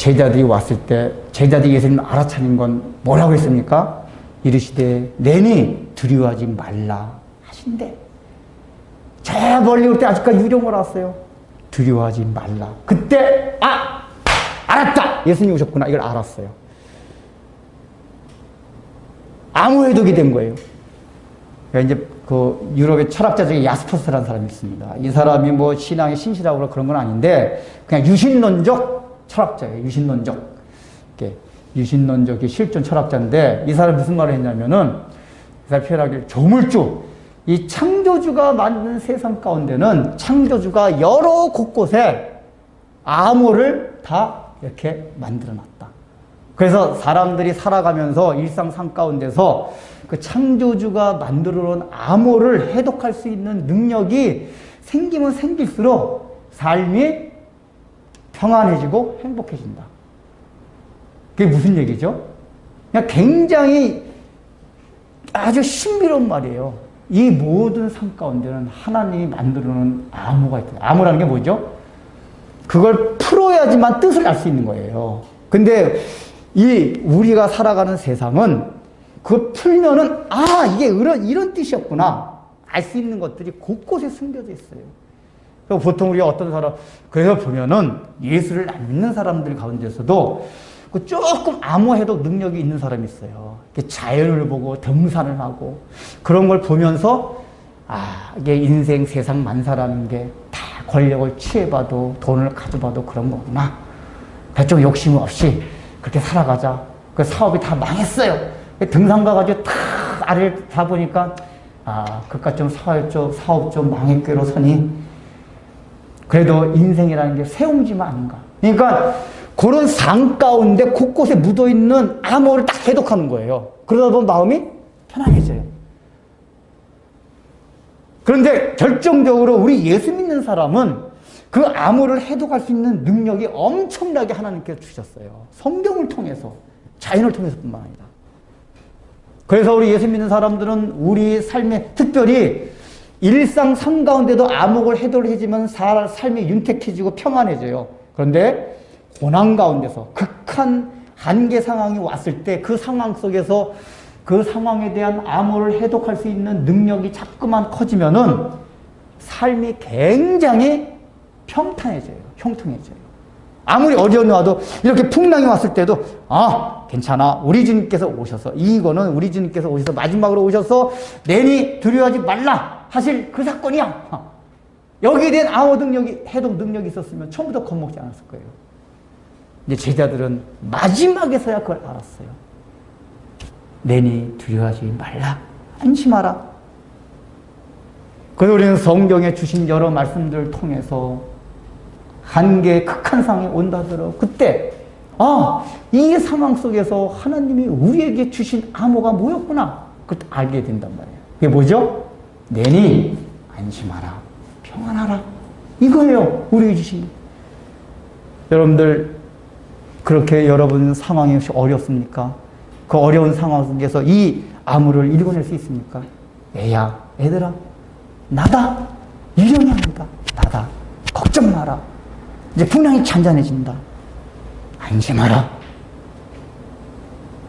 제자들이 왔을 때 제자들이 예수님을 알아차린 건 뭐라고 했습니까? 이르시되 내니 두려워하지 말라 하신대. 저 멀리 올 때 아직까지 유령을 왔어요. 두려워하지 말라. 그때 알았다. 예수님 오셨구나. 이걸 알았어요. 암호 해독이 된 거예요. 그러니까 이제 그 유럽의 철학자 중에 야스퍼스라는 사람이 있습니다. 이 사람이 뭐 신앙에 신실하고 그런 건 아닌데 그냥 유신론적 철학자예요. 유신론적. 유신론적 실존 철학자인데 이 사람이 무슨 말을 했냐면은 이 사람이 표현하기를 조물주 이 창조주가 만든 세상 가운데는 창조주가 여러 곳곳에 암호를 다 이렇게 만들어 놨다. 그래서 사람들이 살아가면서 일상 삶 가운데서 그 창조주가 만들어 놓은 암호를 해독할 수 있는 능력이 생기면 생길수록 삶이 평안해지고 행복해진다. 그게 무슨 얘기죠? 그냥 굉장히 아주 신비로운 말이에요. 이 모든 삶 가운데는 하나님이 만들어 놓은 암호가 있다. 암호라는 게 뭐죠? 그걸 풀어야지만 뜻을 알 수 있는 거예요. 근데 우리가 살아가는 세상은 그걸 풀면은 이게 이런 뜻이었구나 알 수 있는 것들이 곳곳에 숨겨져 있어요. 보통 우리가 어떤 사람 그래서 보면은 예수를 안 믿는 사람들 가운데서도 조금 암호해독 능력이 있는 사람이 있어요. 자연을 보고 등산을 하고 그런 걸 보면서 이게 인생 세상 만사라는 게 다 권력을 취해봐도 돈을 가져봐도 그런 거구나. 좀 욕심 없이 그렇게 살아가자. 그 사업이 다 망했어요. 등산 가가지고 탁 아래를 다 보니까 그깟 좀 사업 좀 망했게로 서니 그래도 인생이라는 게 세옹지만 아닌가. 그러니까 그런 상 가운데 곳곳에 묻어있는 암호를 딱 해독하는 거예요. 그러다 보면 마음이 편안해져요. 그런데 결정적으로 우리 예수 믿는 사람은 그 암호를 해독할 수 있는 능력이 엄청나게 하나님께서 주셨어요. 성경을 통해서, 자연을 통해서뿐만 아니라. 그래서 우리 예수 믿는 사람들은 우리 삶에 특별히 일상 삶 가운데도 암호를 해독을 해주면 삶이 윤택해지고 평안해져요. 그런데 고난 가운데서 극한 한계 상황이 왔을 때 그 상황 속에서 그 상황에 대한 암호를 해독할 수 있는 능력이 자꾸만 커지면은 삶이 굉장히 평탄해져요. 형통해져요. 아무리 어려움이 와도 이렇게 풍랑이 왔을 때도 괜찮아. 우리 주님께서 오셔서 이거는 우리 주님께서 오셔서 마지막으로 오셔서 내니 두려워하지 말라 하실 그 사건이야. 여기에 대한 암호 능력이 해독 능력이 있었으면 처음부터 겁먹지 않았을 거예요. 이제 제자들은 마지막에서야 그걸 알았어요. 내니 두려워하지 말라. 안심하라. 그래서 우리는 성경에 주신 여러 말씀들을 통해서 한계의 극한 상황이 온다 하더라도 그때 이 상황 속에서 하나님이 우리에게 주신 암호가 뭐였구나. 그걸 알게 된단 말이에요. 그게 뭐죠? 내니 안심하라. 평안하라. 이거예요. 우리에게 주신. 여러분들 그렇게 여러분 상황이 혹시 어렵습니까? 그 어려운 상황 속에서 이 암호를 읽어낼 수 있습니까? 얘들아, 나다. 유령이 아니다. 나다. 걱정 마라. 이제 풍랑이 잔잔해진다. 안심하라.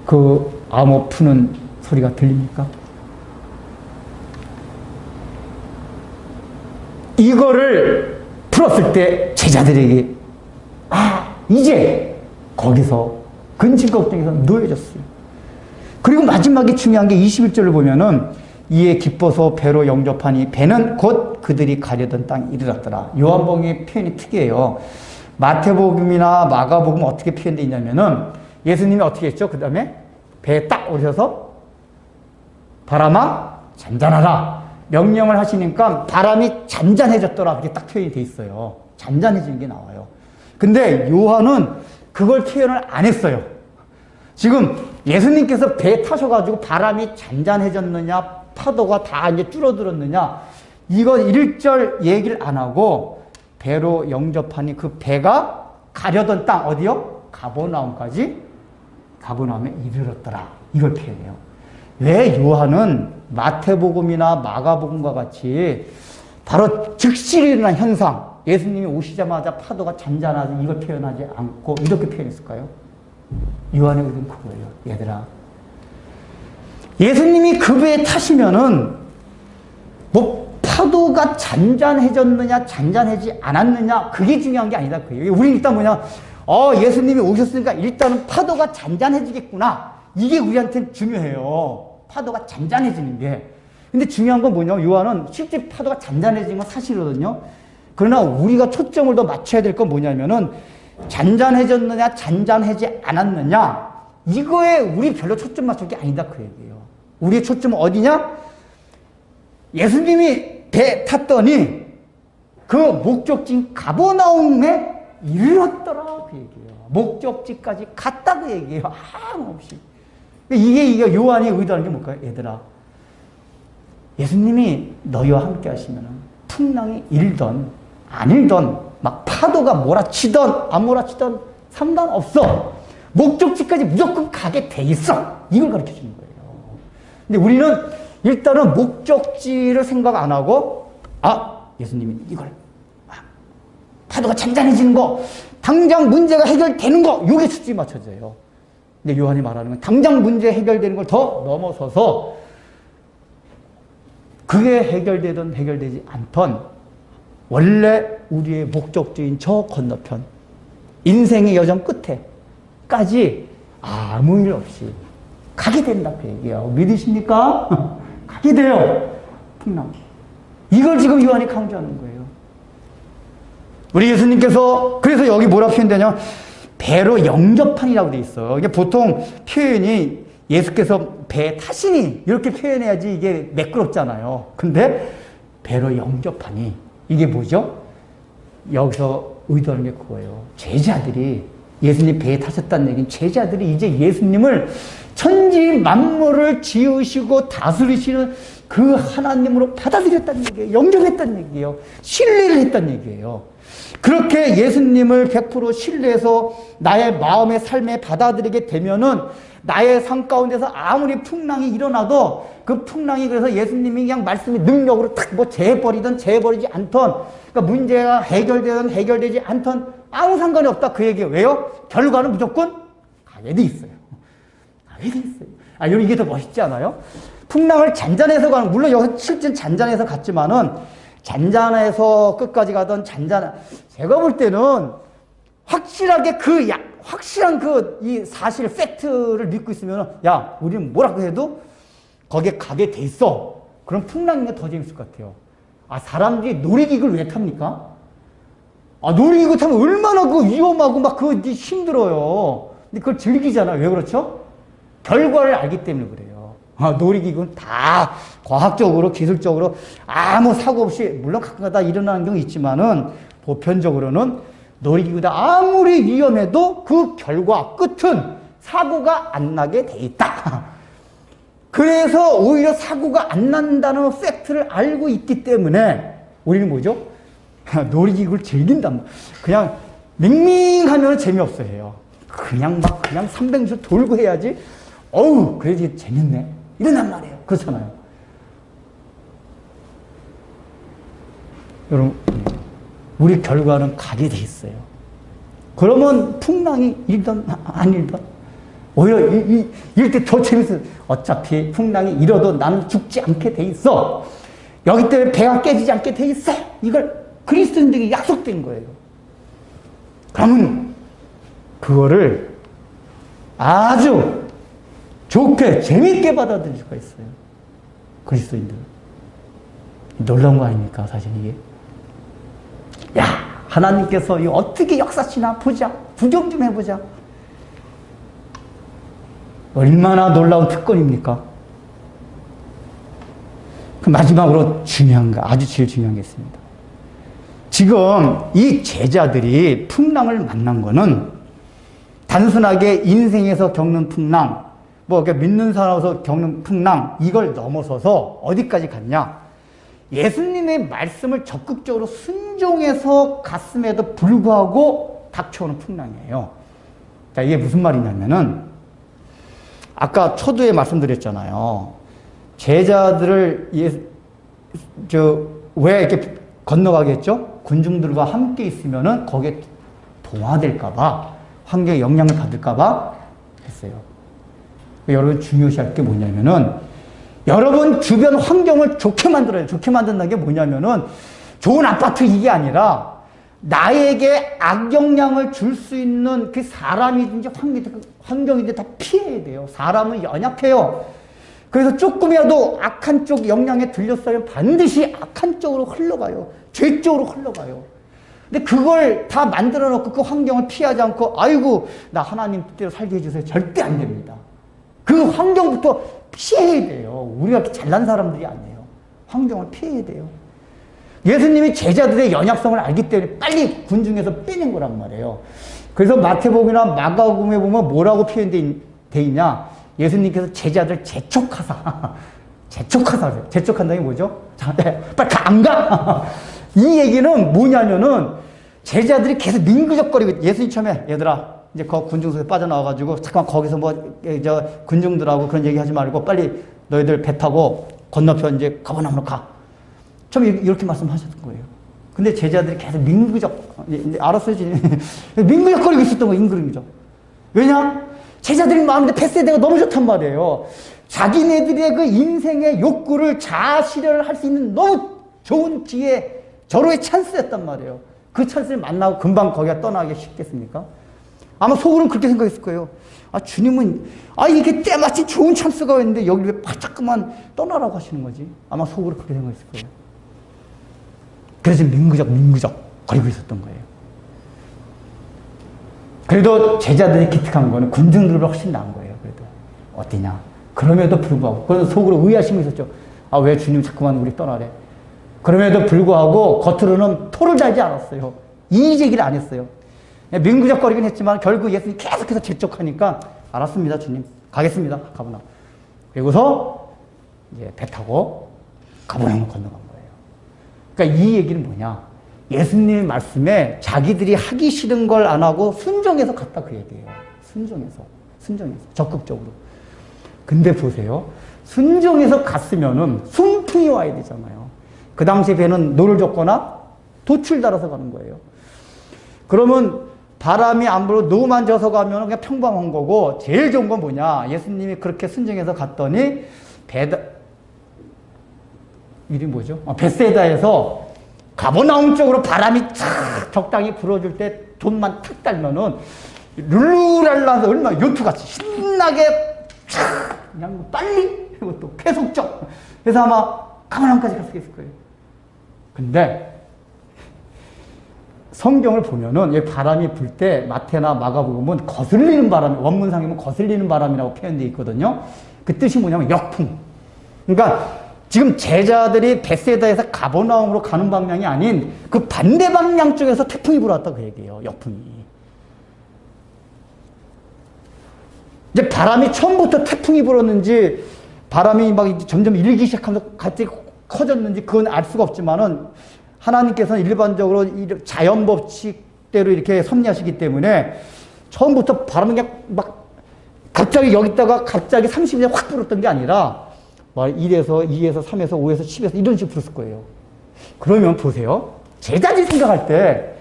그 암호 푸는 소리가 들립니까? 이거를 풀었을 때 제자들에게 이제 거기서 근심 걱정에서 놓여졌어요. 그리고 마지막에 중요한 게 21절을 보면은 이에 기뻐서 배로 영접하니 배는 곧 그들이 가려던 땅에 이르렀더라. 요한복음의 표현이 특이해요. 마태복음이나 마가복음 어떻게 표현되어 있냐면은 예수님이 어떻게 했죠? 그 다음에 배에 딱 오셔서 바람아 잔잔하라 명령을 하시니까 바람이 잔잔해졌더라. 그렇게 딱 표현이 돼 있어요. 잔잔해지는 게 나와요. 근데 요한은 그걸 표현을 안 했어요. 지금 예수님께서 배에 타셔가지고 바람이 잔잔해졌느냐, 파도가 다 이제 줄어들었느냐, 이건 1절 얘기를 안 하고 배로 영접하니 그 배가 가려던 땅, 어디요? 가버나움에 이르렀더라. 이걸 표현해요. 왜 요한은 마태복음이나 마가복음과 같이 바로 즉시 일어난 현상, 예수님이 오시자마자 파도가 잔잔하지 이걸 표현하지 않고 이렇게 표현했을까요? 요한의 의도는 그거예요. 얘들아, 예수님이 그 배에 타시면은 뭐 파도가 잔잔해졌느냐 잔잔하지 않았느냐 그게 중요한 게 아니다. 우리는 일단 뭐냐, 예수님이 오셨으니까 일단은 파도가 잔잔해지겠구나, 이게 우리한테는 중요해요. 파도가 잔잔해지는 게. 근데 중요한 건 뭐냐, 요한은 실제 파도가 잔잔해지는 건 사실이거든요. 그러나 우리가 초점을 더 맞춰야 될 건 뭐냐면은 잔잔해졌느냐 잔잔하지 않았느냐 이거에 우리 별로 초점 맞출 게 아니다 그 얘기예요. 우리의 초점은 어디냐? 예수님이 배 탔더니 그 목적지인 가버나움에 이르렀더라 그 얘기예요. 목적지까지 갔다 그 얘기예요. 아무 없이. 이게 요한이 의도하는 게 뭘까요? 얘들아, 예수님이 너희와 함께 하시면 풍랑이 일던 안 일던 막 파도가 몰아치던 안 몰아치던 상관없어. 목적지까지 무조건 가게 돼 있어. 이걸 가르쳐 주는 거예요. 근데 우리는 일단은 목적지를 생각 안 하고, 예수님이 이걸 파도가 잔잔해지는 거, 당장 문제가 해결되는 거, 요게 초점이 맞춰져요. 근데 요한이 말하는 건 당장 문제 해결되는 걸 더 넘어서서 그게 해결되든 해결되지 않던 원래 우리의 목적지인 저 건너편, 인생의 여정 끝에까지 아무 일 없이 가게 된다 그 얘기예요. 믿으십니까? 가게 돼요. 풍랑. 이걸 지금 요한이 강조하는 거예요. 우리 예수님께서 그래서 여기 뭐라 표현되냐, 배로 영접하니라고 돼 있어요. 이게 보통 표현이 예수께서 배에 타시니 이렇게 표현해야지 이게 매끄럽잖아요. 근데 배로 영접하니 이게 뭐죠? 여기서 의도하는 게 그거예요. 제자들이 예수님 배에 타셨다는 얘기는 제자들이 이제 예수님을 천지 만물을 지으시고 다스리시는 그 하나님으로 받아들였다는 얘기예요. 영접했다는 얘기예요. 신뢰를 했다는 얘기예요. 그렇게 예수님을 100% 신뢰해서 나의 마음의 삶에 받아들이게 되면은 나의 삶 가운데서 아무리 풍랑이 일어나도 그 풍랑이, 그래서 예수님이 그냥 말씀의 능력으로 탁 뭐 재버리든 재버리지 않던, 그러니까 문제가 해결되든 해결되지 않던 아무 상관이 없다 그 얘기예요. 왜요? 결과는 무조건 가게 돼 있어요. 가게 돼 있어요. 이게 더 멋있지 않아요? 풍랑을 잔잔해서 가는, 물론 여기서 실제 잔잔해서 갔지만은 잔잔해서 끝까지 가던 제가 볼 때는 확실하게 확실한 이 사실, 팩트를 믿고 있으면, 우리는 뭐라고 해도 거기에 가게 돼 있어. 그럼 풍랑이 더 재밌을 것 같아요. 사람들이 놀이기구를 왜 탑니까? 놀이기구 타면 얼마나 위험하고 막 힘들어요. 근데 그걸 즐기잖아요. 왜 그렇죠? 결과를 알기 때문에 그래요. 놀이기구는 다 과학적으로, 기술적으로 아무 사고 없이, 물론 가끔가다 일어나는 경우 있지만은, 보편적으로는 놀이기구다 아무리 위험해도 그 결과 끝은 사고가 안 나게 돼 있다. 그래서 오히려 사고가 안 난다는 팩트를 알고 있기 때문에 우리는 뭐죠? 놀이기구를 즐긴단 말이에요. 그냥 밍밍하면 재미없어 해요. 그냥 300m 돌고 해야지. 그래야지 재밌네. 이런단 말이에요. 그렇잖아요. 여러분, 우리 결과는 가게 돼 있어요. 그러면 풍랑이 일던 안 일던 오히려 이럴 때 더 재밌어요. 어차피 풍랑이 일어도 나는 죽지 않게 돼 있어. 여기 때문에 배가 깨지지 않게 돼 있어. 이걸 그리스도인들에게 약속된 거예요. 그러면 그거를 아주 좋게 재밌게 받아들일 수가 있어요. 그리스도인들. 놀라운 거 아닙니까 사실 이게. 하나님께서 어떻게 역사하시나 보자. 구경 좀 해보자. 얼마나 놀라운 특권입니까? 그 마지막으로 아주 제일 중요한 게 있습니다. 지금 이 제자들이 풍랑을 만난 거는 단순하게 인생에서 겪는 풍랑, 믿는 사람으로서 겪는 풍랑, 이걸 넘어서서 어디까지 갔냐? 예수님의 말씀을 적극적으로 순종해서 갔음에도 불구하고 닥쳐오는 풍랑이에요. 자, 이게 무슨 말이냐면은, 아까 초두에 말씀드렸잖아요. 제자들을 왜 이렇게 건너가게 했죠? 군중들과 함께 있으면은 거기에 동화될까봐, 환경에 영향을 받을까봐 했어요. 여러분 중요시할 게 뭐냐면은, 여러분 주변 환경을 좋게 만들어요. 좋게 만든다는 게 뭐냐면은, 좋은 아파트 이게 아니라, 나에게 악영향을 줄 수 있는 그 사람이든지 환경이든지 다 피해야 돼요. 사람은 연약해요. 그래서 조금이라도 악한 쪽 영향에 들렸어요. 반드시 악한 쪽으로 흘러가요. 죄 쪽으로 흘러가요. 근데 그걸 다 만들어 놓고 그 환경을 피하지 않고, 아이고, 나 하나님 뜻대로 살게 해주세요. 절대 안 됩니다. 그 환경부터 피해야 돼요. 우리가 잘난 사람들이 아니에요. 환경을 피해야 돼요. 예수님이 제자들의 연약성을 알기 때문에 빨리 군중에서 빼낸 거란 말이에요. 그래서 마태복음이나 마가복음에 보면 뭐라고 표현되어 있냐? 예수님께서 제자들 재촉하사. 재촉하사. 재촉한다는 게 뭐죠? 자, 빨리 안 가! 이 얘기는 뭐냐면은 제자들이 계속 민구적거리고, 예수님 처음에 얘들아, 이제 그 군중 속에 빠져나와가지고 잠깐만 거기서 군중들하고 그런 얘기 하지 말고 빨리 너희들 배 타고 건너편 이제 가버나움으로 가. 처음에 이렇게 말씀하셨던 거예요. 근데 제자들이 계속 알았어요. 민구적거리고 있었던 거예요. 민구적. 왜냐? 제자들이 마음인데 뱃세대가 너무 좋단 말이에요. 자기네들의 그 인생의 욕구를 자아실현을 할 수 있는 너무 좋은 기회, 절호의 찬스였단 말이에요. 그 찬스를 만나고 금방 거기가 떠나기 쉽겠습니까? 아마 속으로는 그렇게 생각했을 거예요. 아, 주님은, 이게 때마침 좋은 찬스가 있는데 여기 왜 바짝그만 떠나라고 하시는 거지? 아마 속으로 그렇게 생각했을 거예요. 그래서 민구적 거리고 있었던 거예요. 그래도 제자들이 기특한 거는 군중들보다 훨씬 나은 거예요. 그래도. 어디냐. 그럼에도 불구하고. 그래서 속으로 의아심이 있었죠. 왜 주님 자꾸만 우리 떠나래. 그럼에도 불구하고 겉으로는 토를 달지 않았어요. 이의제기를 안 했어요. 민구적거리긴 했지만 결국 예수님이 계속해서 재촉하니까 알았습니다, 주님. 가겠습니다. 가보나. 그리고서 이제 배 타고 가보나움을 건너간 거예요. 그러니까 이 얘기는 뭐냐. 예수님의 말씀에 자기들이 하기 싫은 걸 안 하고 순종해서 갔다 그 얘기예요. 순종해서. 적극적으로. 근데 보세요. 순종해서 갔으면은 순풍이 와야 되잖아요. 그 당시 배는 노를 젓거나 돛을 달아서 가는 거예요. 그러면 바람이 안 불어 노만 져서 가면 그냥 평범한 거고, 제일 좋은 건 뭐냐. 예수님이 그렇게 순종해서 갔더니 이름이 뭐죠? 벳세다에서 가버나움 쪽으로 바람이 탁 적당히 불어줄 때 돛만 탁 달면은 룰루랄라서 얼마나 요트같이 신나게 탁 그냥 빨리, 그리고 또 계속적. 그래서 아마 가버나움까지 갈 수 있을 거예요. 근데 성경을 보면은 이 바람이 불 때 마태나 마가복음은 거슬리는 바람, 원문상에는 거슬리는 바람이라고 표현되어 있거든요. 그 뜻이 뭐냐면 역풍. 그러니까 지금 제자들이 벳세다에서 가버나움으로 가는 방향이 아닌 그 반대 방향 쪽에서 태풍이 불어왔다 그 얘기예요. 역풍이. 이제 바람이 처음부터 태풍이 불었는지 바람이 막 점점 일기 시작하면서 갑자기 커졌는지 그건 알 수가 없지만은 하나님께서는 일반적으로 자연 법칙대로 이렇게 섭리하시기 때문에 처음부터 바람이 그냥 막 갑자기 여기다가 갑자기 30년 확 불었던 게 아니라 1에서 2에서 3에서 5에서 10에서 이런 식으로 불었을 거예요. 그러면 보세요. 제자들이 생각할 때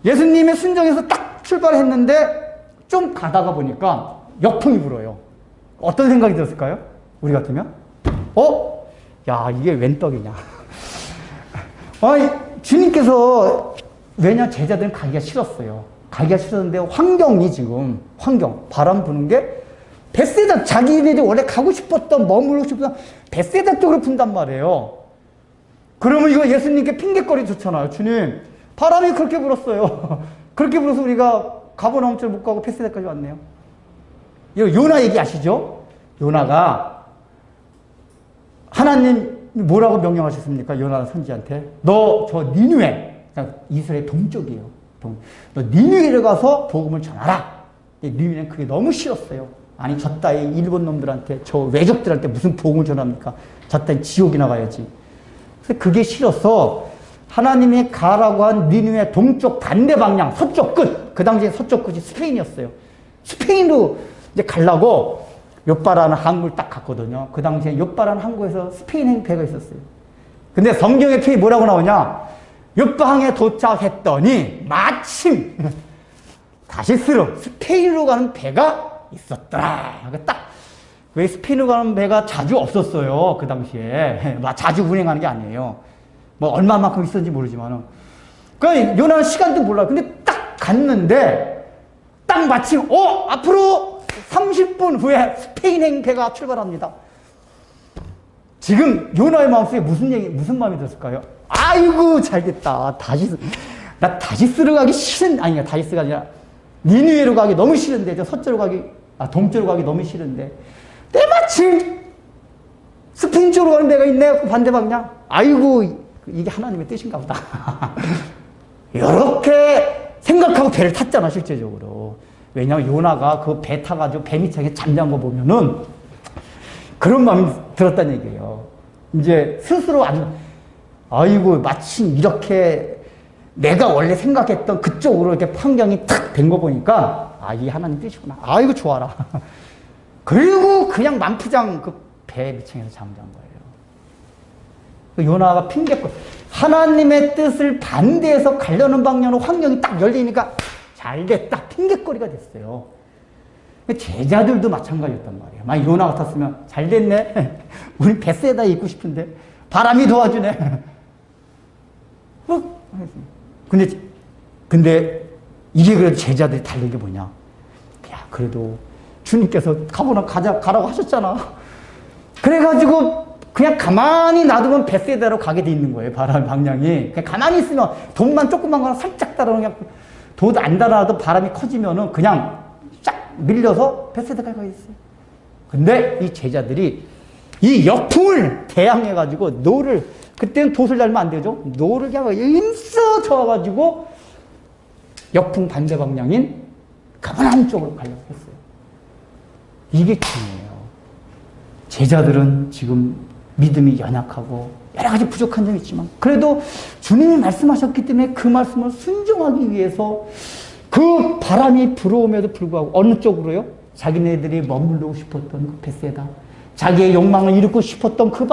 예수님의 순종에서 딱 출발했는데 좀 가다가 보니까 역풍이 불어요. 어떤 생각이 들었을까요? 우리 같으면? 야, 이게 웬 떡이냐. 주님께서, 왜냐, 제자들은 가기가 싫었어요. 가기가 싫었는데 환경이 지금, 바람 부는 게 벳세다, 자기들이 원래 가고 싶었던, 머물고 싶었던 벳세다 쪽으로 분단 말이에요. 그러면 이거 예수님께 핑계거리 좋잖아요. 주님, 바람이 그렇게 불었어요. 그렇게 불어서 우리가 가버나움쯤 못 가고 벳세다까지 왔네요. 이거 요나 얘기 아시죠? 요나가 하나님 뭐라고 명령하셨습니까? 요나 선지한테. 너 저 니느웨, 이스라엘 동쪽이에요. 너 니느웨를 가서 복음을 전하라. 니느웨는 그게 너무 싫었어요. 아니, 저 따위 일본 놈들한테, 저 외적들한테 무슨 복음을 전합니까? 저 따위 지옥이나 가야지. 그래서 그게 싫어서 하나님이 가라고 한 니느웨 동쪽 반대 방향, 서쪽 끝. 그 당시에 서쪽 끝이 스페인이었어요. 스페인으로 이제 가려고 욥바라는 항구를 딱 갔거든요. 그 당시에 욥바라는 항구에서 스페인 배가 있었어요. 근데 성경의 표현이 뭐라고 나오냐? 옆방에 도착했더니 마침 다시스로 스페인으로 가는 배가 있었더라. 딱 왜 스페인으로 가는 배가 자주 없었어요. 그 당시에 자주 운행하는 게 아니에요. 뭐 얼마만큼 있었는지 모르지만은. 그러니까 요나는 시간도 몰라. 근데 딱 갔는데 딱 마침 앞으로 30분 후에 스페인행 배가 출발합니다. 지금 요나의 마음속에 무슨 마음이 들었을까요? 아이고 잘됐다. 나 다시스로 가기 아니 다시스가 아니라 니느웨로 가기 너무 싫은데, 동쪽으로 가기 너무 싫은데 때마침 스페인 쪽으로 가는 데가 있네. 반대 방향. 아이고 이게 하나님의 뜻인가 보다. 이렇게 생각하고 배를 탔잖아 실제적으로. 왜냐하면 요나가 그 배 타가지고 배 밑창에 잠자는 거 보면은 그런 마음이 들었다는 얘기예요. 이제 스스로 아이고 마침 이렇게 내가 원래 생각했던 그쪽으로 이렇게 환경이 탁 된 거 보니까 이게 하나님 뜻이구나. 아이고 좋아라. 그리고 그냥 만푸장 그 배 밑창에서 잠잔 거예요. 요나가 핑계고 하나님의 뜻을 반대해서 가려는 방향으로 환경이 딱 열리니까 잘됐다. 핑계거리가 됐어요. 제자들도 마찬가지였단 말이에요. 만약 요나 같았으면 잘됐네. 우리 뱃세에다 입고 싶은데 바람이 도와주네. 근데 이게 그래도 제자들이 다른 게 뭐냐? 야, 그래도 주님께서 가라고 하셨잖아. 그래가지고 그냥 가만히 놔두면 벳세다로 가게 돼 있는 거예요. 바람 방향이. 그냥 가만히 있으면 돈만 조그만 거나 살짝 따라오면 그냥 도 안 달아도 바람이 커지면은 그냥 쫙 밀려서 벳세다가 가 있어요. 근데 이 제자들이 이 역풍을 대항해가지고 그때는 돛을 달면 안 되죠. 노를 그냥 힘써 저어가지고 역풍 반대 방향인 가만한 쪽으로 가려고 했어요. 이게 중요해요. 제자들은 지금 믿음이 연약하고 여러 가지 부족한 점이 있지만 그래도 주님이 말씀하셨기 때문에 그 말씀을 순종하기 위해서 그 바람이 불어옴에도 불구하고 어느 쪽으로요? 자기네들이 머물고 싶었던 그 벳세다, 자기의 욕망을 이루고 싶었던 그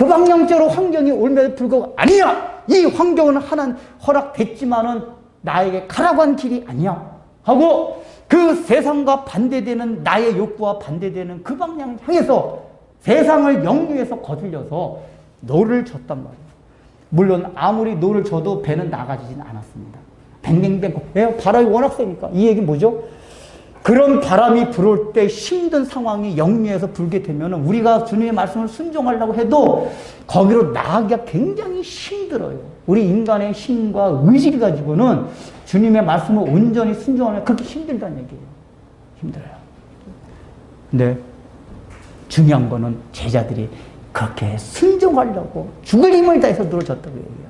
방향대로 환경이 올매도 불구하고 아니야! 이 환경은 하나님 허락됐지만은 나에게 가라고 한 길이 아니야 하고 그 세상과 반대되는 나의 욕구와 반대되는 그 방향을 향해서 세상을 영위해서 거슬려서 노를 젓단 말이에요. 물론 아무리 노를 져도 배는 나가지진 않았습니다. 뱅뱅뱅. 왜요? 바람이 워낙 세니까. 이 얘기는 뭐죠? 그런 바람이 불을 때 힘든 상황이 영리해서 불게 되면 우리가 주님의 말씀을 순종하려고 해도 거기로 나가기가 굉장히 힘들어요. 우리 인간의 힘과 의지를 가지고는 주님의 말씀을 온전히 순종하려면 그렇게 힘들다는 얘기예요. 힘들어요. 근데 중요한 거는 제자들이 그렇게 순종하려고 죽을 힘을 다해서 누르셨다고 얘기해요.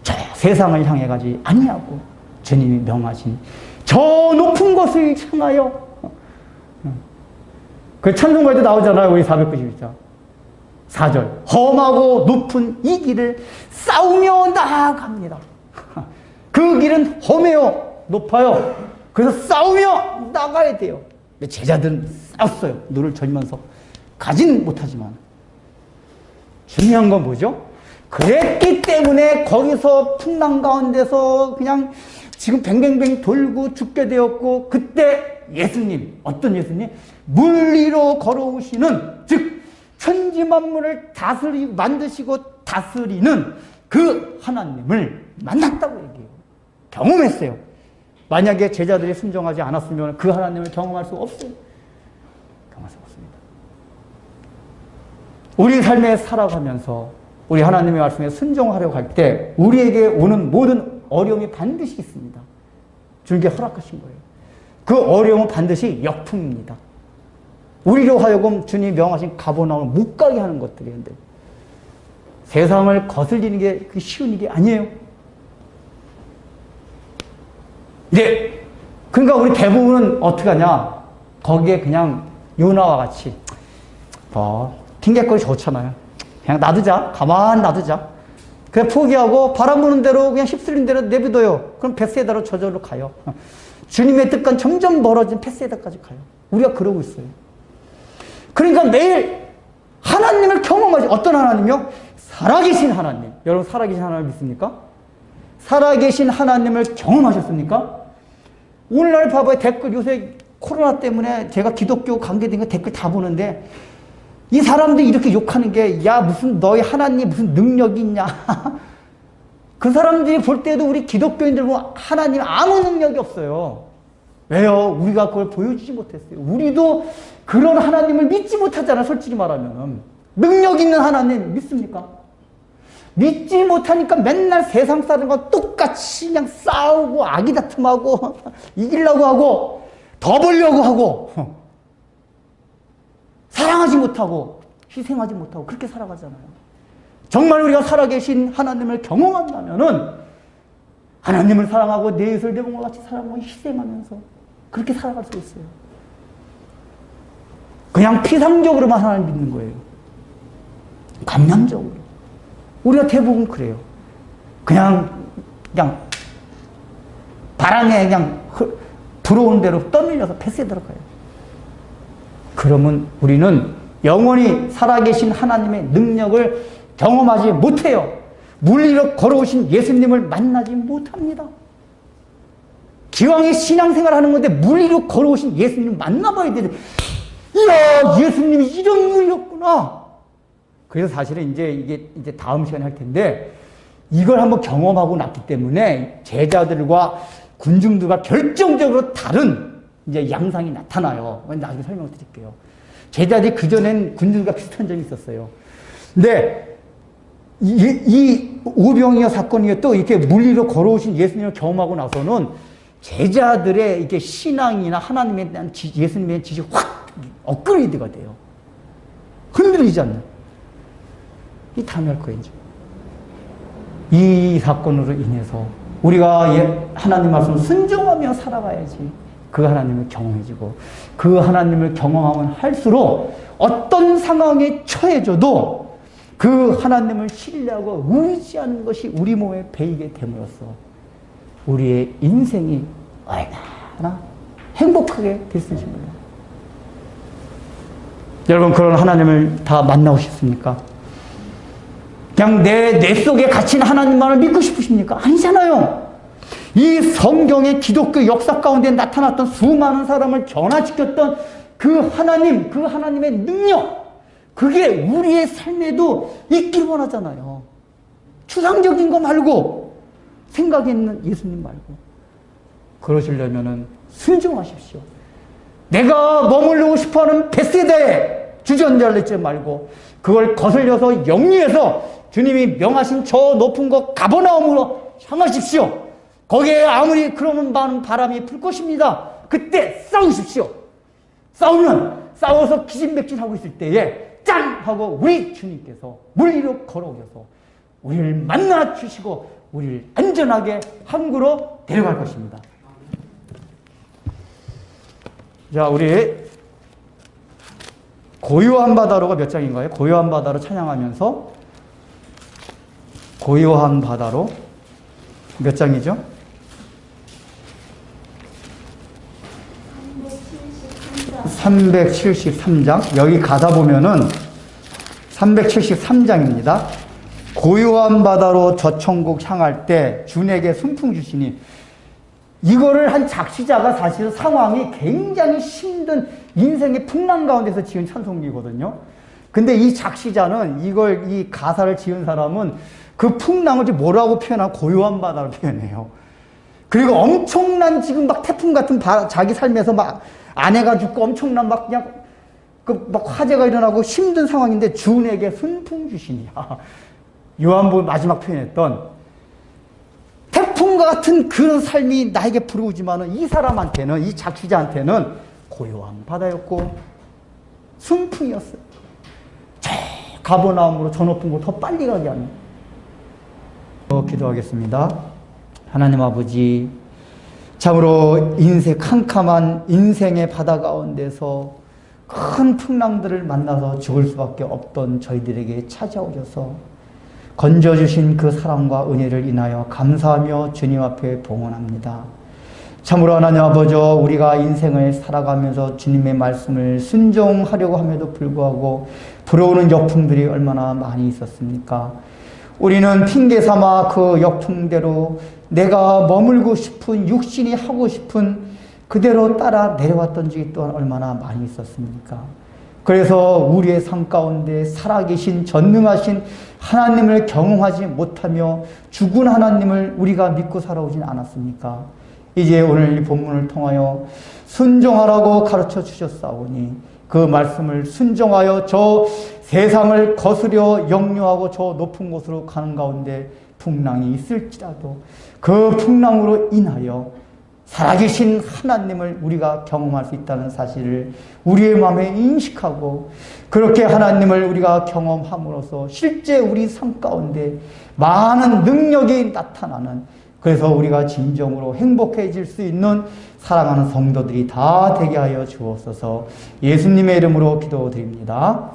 저 세상을 향해 가지 아니하고 주님이 명하신 저 높은 곳을 향하여. 그 찬송가에도 나오잖아요. 우리 491장 4절. 험하고 높은 이 길을 싸우며 나아갑니다. 그 길은 험해요. 높아요. 그래서 싸우며 나가야 돼요. 근데 제자들은 싸웠어요. 눈을 절면서. 가지는 못하지만. 중요한 건 뭐죠? 그랬기 때문에 거기서 풍랑 가운데서 그냥 지금 뱅뱅뱅 돌고 죽게 되었고, 그때 예수님, 어떤 예수님? 물 위로 걸어오시는, 즉 천지 만물을 만드시고 다스리는 그 하나님을 만났다고 얘기해요. 경험했어요. 만약에 제자들이 순종하지 않았으면 그 하나님을 경험할 수 없어요. 경험할 수 없습니다. 우리 삶에 살아가면서 우리 하나님의 말씀에 순종하려고 할 때 우리에게 오는 모든 어려움이 반드시 있습니다. 주님께 허락하신 거예요. 그 어려움은 반드시 역풍입니다. 우리로 하여금 주님이 명하신 가버나움을 못 가게 하는 것들이었는데 세상을 거슬리는 게 쉬운 일이 아니에요. 네. 그러니까 우리 대부분은 어떻게 하냐? 거기에 그냥 요나와 같이 핑계거리 좋잖아요. 그냥 놔두자. 가만 놔두자. 그냥 포기하고 바람 부는 대로 그냥 휩쓸린 대로 내비둬요. 그럼 벳세다로 저절로 가요. 주님의 뜻과는 점점 멀어진 벳세다까지 가요. 우리가 그러고 있어요. 그러니까 매일 하나님을 경험하지. 어떤 하나님이요? 살아계신 하나님. 여러분 살아계신 하나님을 믿습니까? 살아계신 하나님을 경험하셨습니까? 오늘날 봐봐요. 댓글 요새 코로나 때문에 제가 기독교 관계된 거 댓글 다 보는데 이 사람들이 이렇게 욕하는 게 야 무슨 너희 하나님 무슨 능력이 있냐. 그 사람들이 볼 때도 우리 기독교인들 보면 하나님 아무 능력이 없어요. 왜요? 우리가 그걸 보여주지 못했어요. 우리도 그런 하나님을 믿지 못하잖아요. 솔직히 말하면. 능력 있는 하나님 믿습니까? 믿지 못하니까 맨날 세상 사람과 똑같이 그냥 싸우고 아기다툼하고 이기려고 하고 더 벌려고 하고 사랑하지 못하고 희생하지 못하고 그렇게 살아가잖아요. 정말 우리가 살아계신 하나님을 경험한다면은 하나님을 사랑하고 내 이웃을 내 몸과 같이 사랑하고 희생하면서 그렇게 살아갈 수 있어요. 그냥 피상적으로만 하나님 믿는 거예요. 감량적으로. 우리가 대부분 그래요. 그냥 바람에 그냥 들어오는 대로 떠밀려서 뱃에 들어가요. 그러면 우리는 영원히 살아계신 하나님의 능력을 경험하지 못해요. 물 위로 걸어오신 예수님을 만나지 못합니다. 기왕에 신앙생활 하는 건데 물 위로 걸어오신 예수님을 만나봐야 되는데 이야 예수님이 이런 분이었구나. 그래서 사실은 이게 다음 시간에 할 텐데 이걸 한번 경험하고 났기 때문에 제자들과 군중들과 결정적으로 다른 이제 양상이 나타나요. 나중에 설명을 드릴게요. 제자들이 그전엔 군중과 비슷한 점이 있었어요. 근데 이 오병이어 사건이 또 이렇게 물 위로 걸어오신 예수님을 경험하고 나서는 제자들의 이렇게 신앙이나 하나님에 대한 예수님에 대한 지식이 확 업그레이드가 돼요. 흔들리지 않는. 이 다음에 할 거예요, 이제. 이 사건으로 인해서 우리가 하나님 말씀을 순종하며 살아가야지 그 하나님을 경험해지고 그 하나님을 경험하면 할수록 어떤 상황에 처해져도 그 하나님을 신뢰하고 의지하는 것이 우리 몸에 배이게 됨으로써 우리의 인생이 얼마나 행복하게 될 수 있습니다. 여러분 그런 하나님을 다 만나고 싶습니까? 그냥 내 속에 갇힌 하나님만을 믿고 싶으십니까? 아니잖아요. 이 성경의 기독교 역사 가운데 나타났던 수많은 사람을 변화시켰던 그 하나님, 그 하나님의 능력, 그게 우리의 삶에도 있길 원하잖아요. 추상적인 거 말고 생각에 있는 예수님 말고. 그러시려면은 순종하십시오. 내가 머무르고 싶어하는 벳세다에 주저앉지 말고 그걸 거슬려서 영리해서 주님이 명하신 저 높은 곳 가버나움으로 향하십시오. 거기에 아무리 그러면 많은 바람이 불 것입니다. 그때 싸우십시오. 싸워서 기진맥진하고 있을 때에 짠! 하고 우리 주님께서 물 위로 걸어오셔서 우리를 만나 주시고 우리를 안전하게 항구로 데려갈 것입니다. 자, 우리 고요한 바다로가 몇 장인가요? 고요한 바다로 찬양하면서 고요한 바다로 몇 장이죠? 373장. 여기 가다 보면은 373장입니다. 고요한 바다로 저 천국 향할 때 주에게 순풍 주시니 이거를 한 작시자가 사실 상황이 굉장히 힘든 인생의 풍랑 가운데서 지은 찬송이거든요. 근데 이 작시자는 이 가사를 지은 사람은 그 풍랑을 뭐라고 표현하고 고요한 바다로 표현해요. 그리고 엄청난 지금 막 태풍 같은 자기 삶에서 막 아내가 죽고 엄청난 막 그냥 막 화재가 일어나고 힘든 상황인데 주에게 순풍 주시니. 요한복음 마지막 표현했던 태풍과 같은 그런 삶이 나에게 불어오지만은 이 사람한테는, 이 작시자한테는 고요한 바다였고 순풍이었어요. 저 가버나움으로 저 높은 곳 더 빨리 가게 하는. 기도하겠습니다. 하나님 아버지, 참으로 캄캄한 인생의 바다 가운데서 큰 풍랑들을 만나서 죽을 수밖에 없던 저희들에게 찾아오셔서 건져주신 그 사랑과 은혜를 인하여 감사하며 주님 앞에 봉헌합니다. 참으로 하나님 아버지, 우리가 인생을 살아가면서 주님의 말씀을 순종하려고 함에도 불구하고 불어오는 역풍들이 얼마나 많이 있었습니까? 우리는 핑계 삼아 그 역풍대로 내가 머물고 싶은, 육신이 하고 싶은 그대로 따라 내려왔던 적이 또한 얼마나 많이 있었습니까? 그래서 우리의 삶 가운데 살아계신 전능하신 하나님을 경험하지 못하며 죽은 하나님을 우리가 믿고 살아오진 않았습니까? 이제 오늘 이 본문을 통하여 순종하라고 가르쳐 주셨사오니 그 말씀을 순종하여 저 세상을 거스려 역류하고 저 높은 곳으로 가는 가운데 풍랑이 있을지라도 그 풍랑으로 인하여 살아계신 하나님을 우리가 경험할 수 있다는 사실을 우리의 마음에 인식하고 그렇게 하나님을 우리가 경험함으로써 실제 우리 삶 가운데 많은 능력이 나타나는, 그래서 우리가 진정으로 행복해질 수 있는 사랑하는 성도들이 다 되게 하여 주옵소서. 예수님의 이름으로 기도드립니다.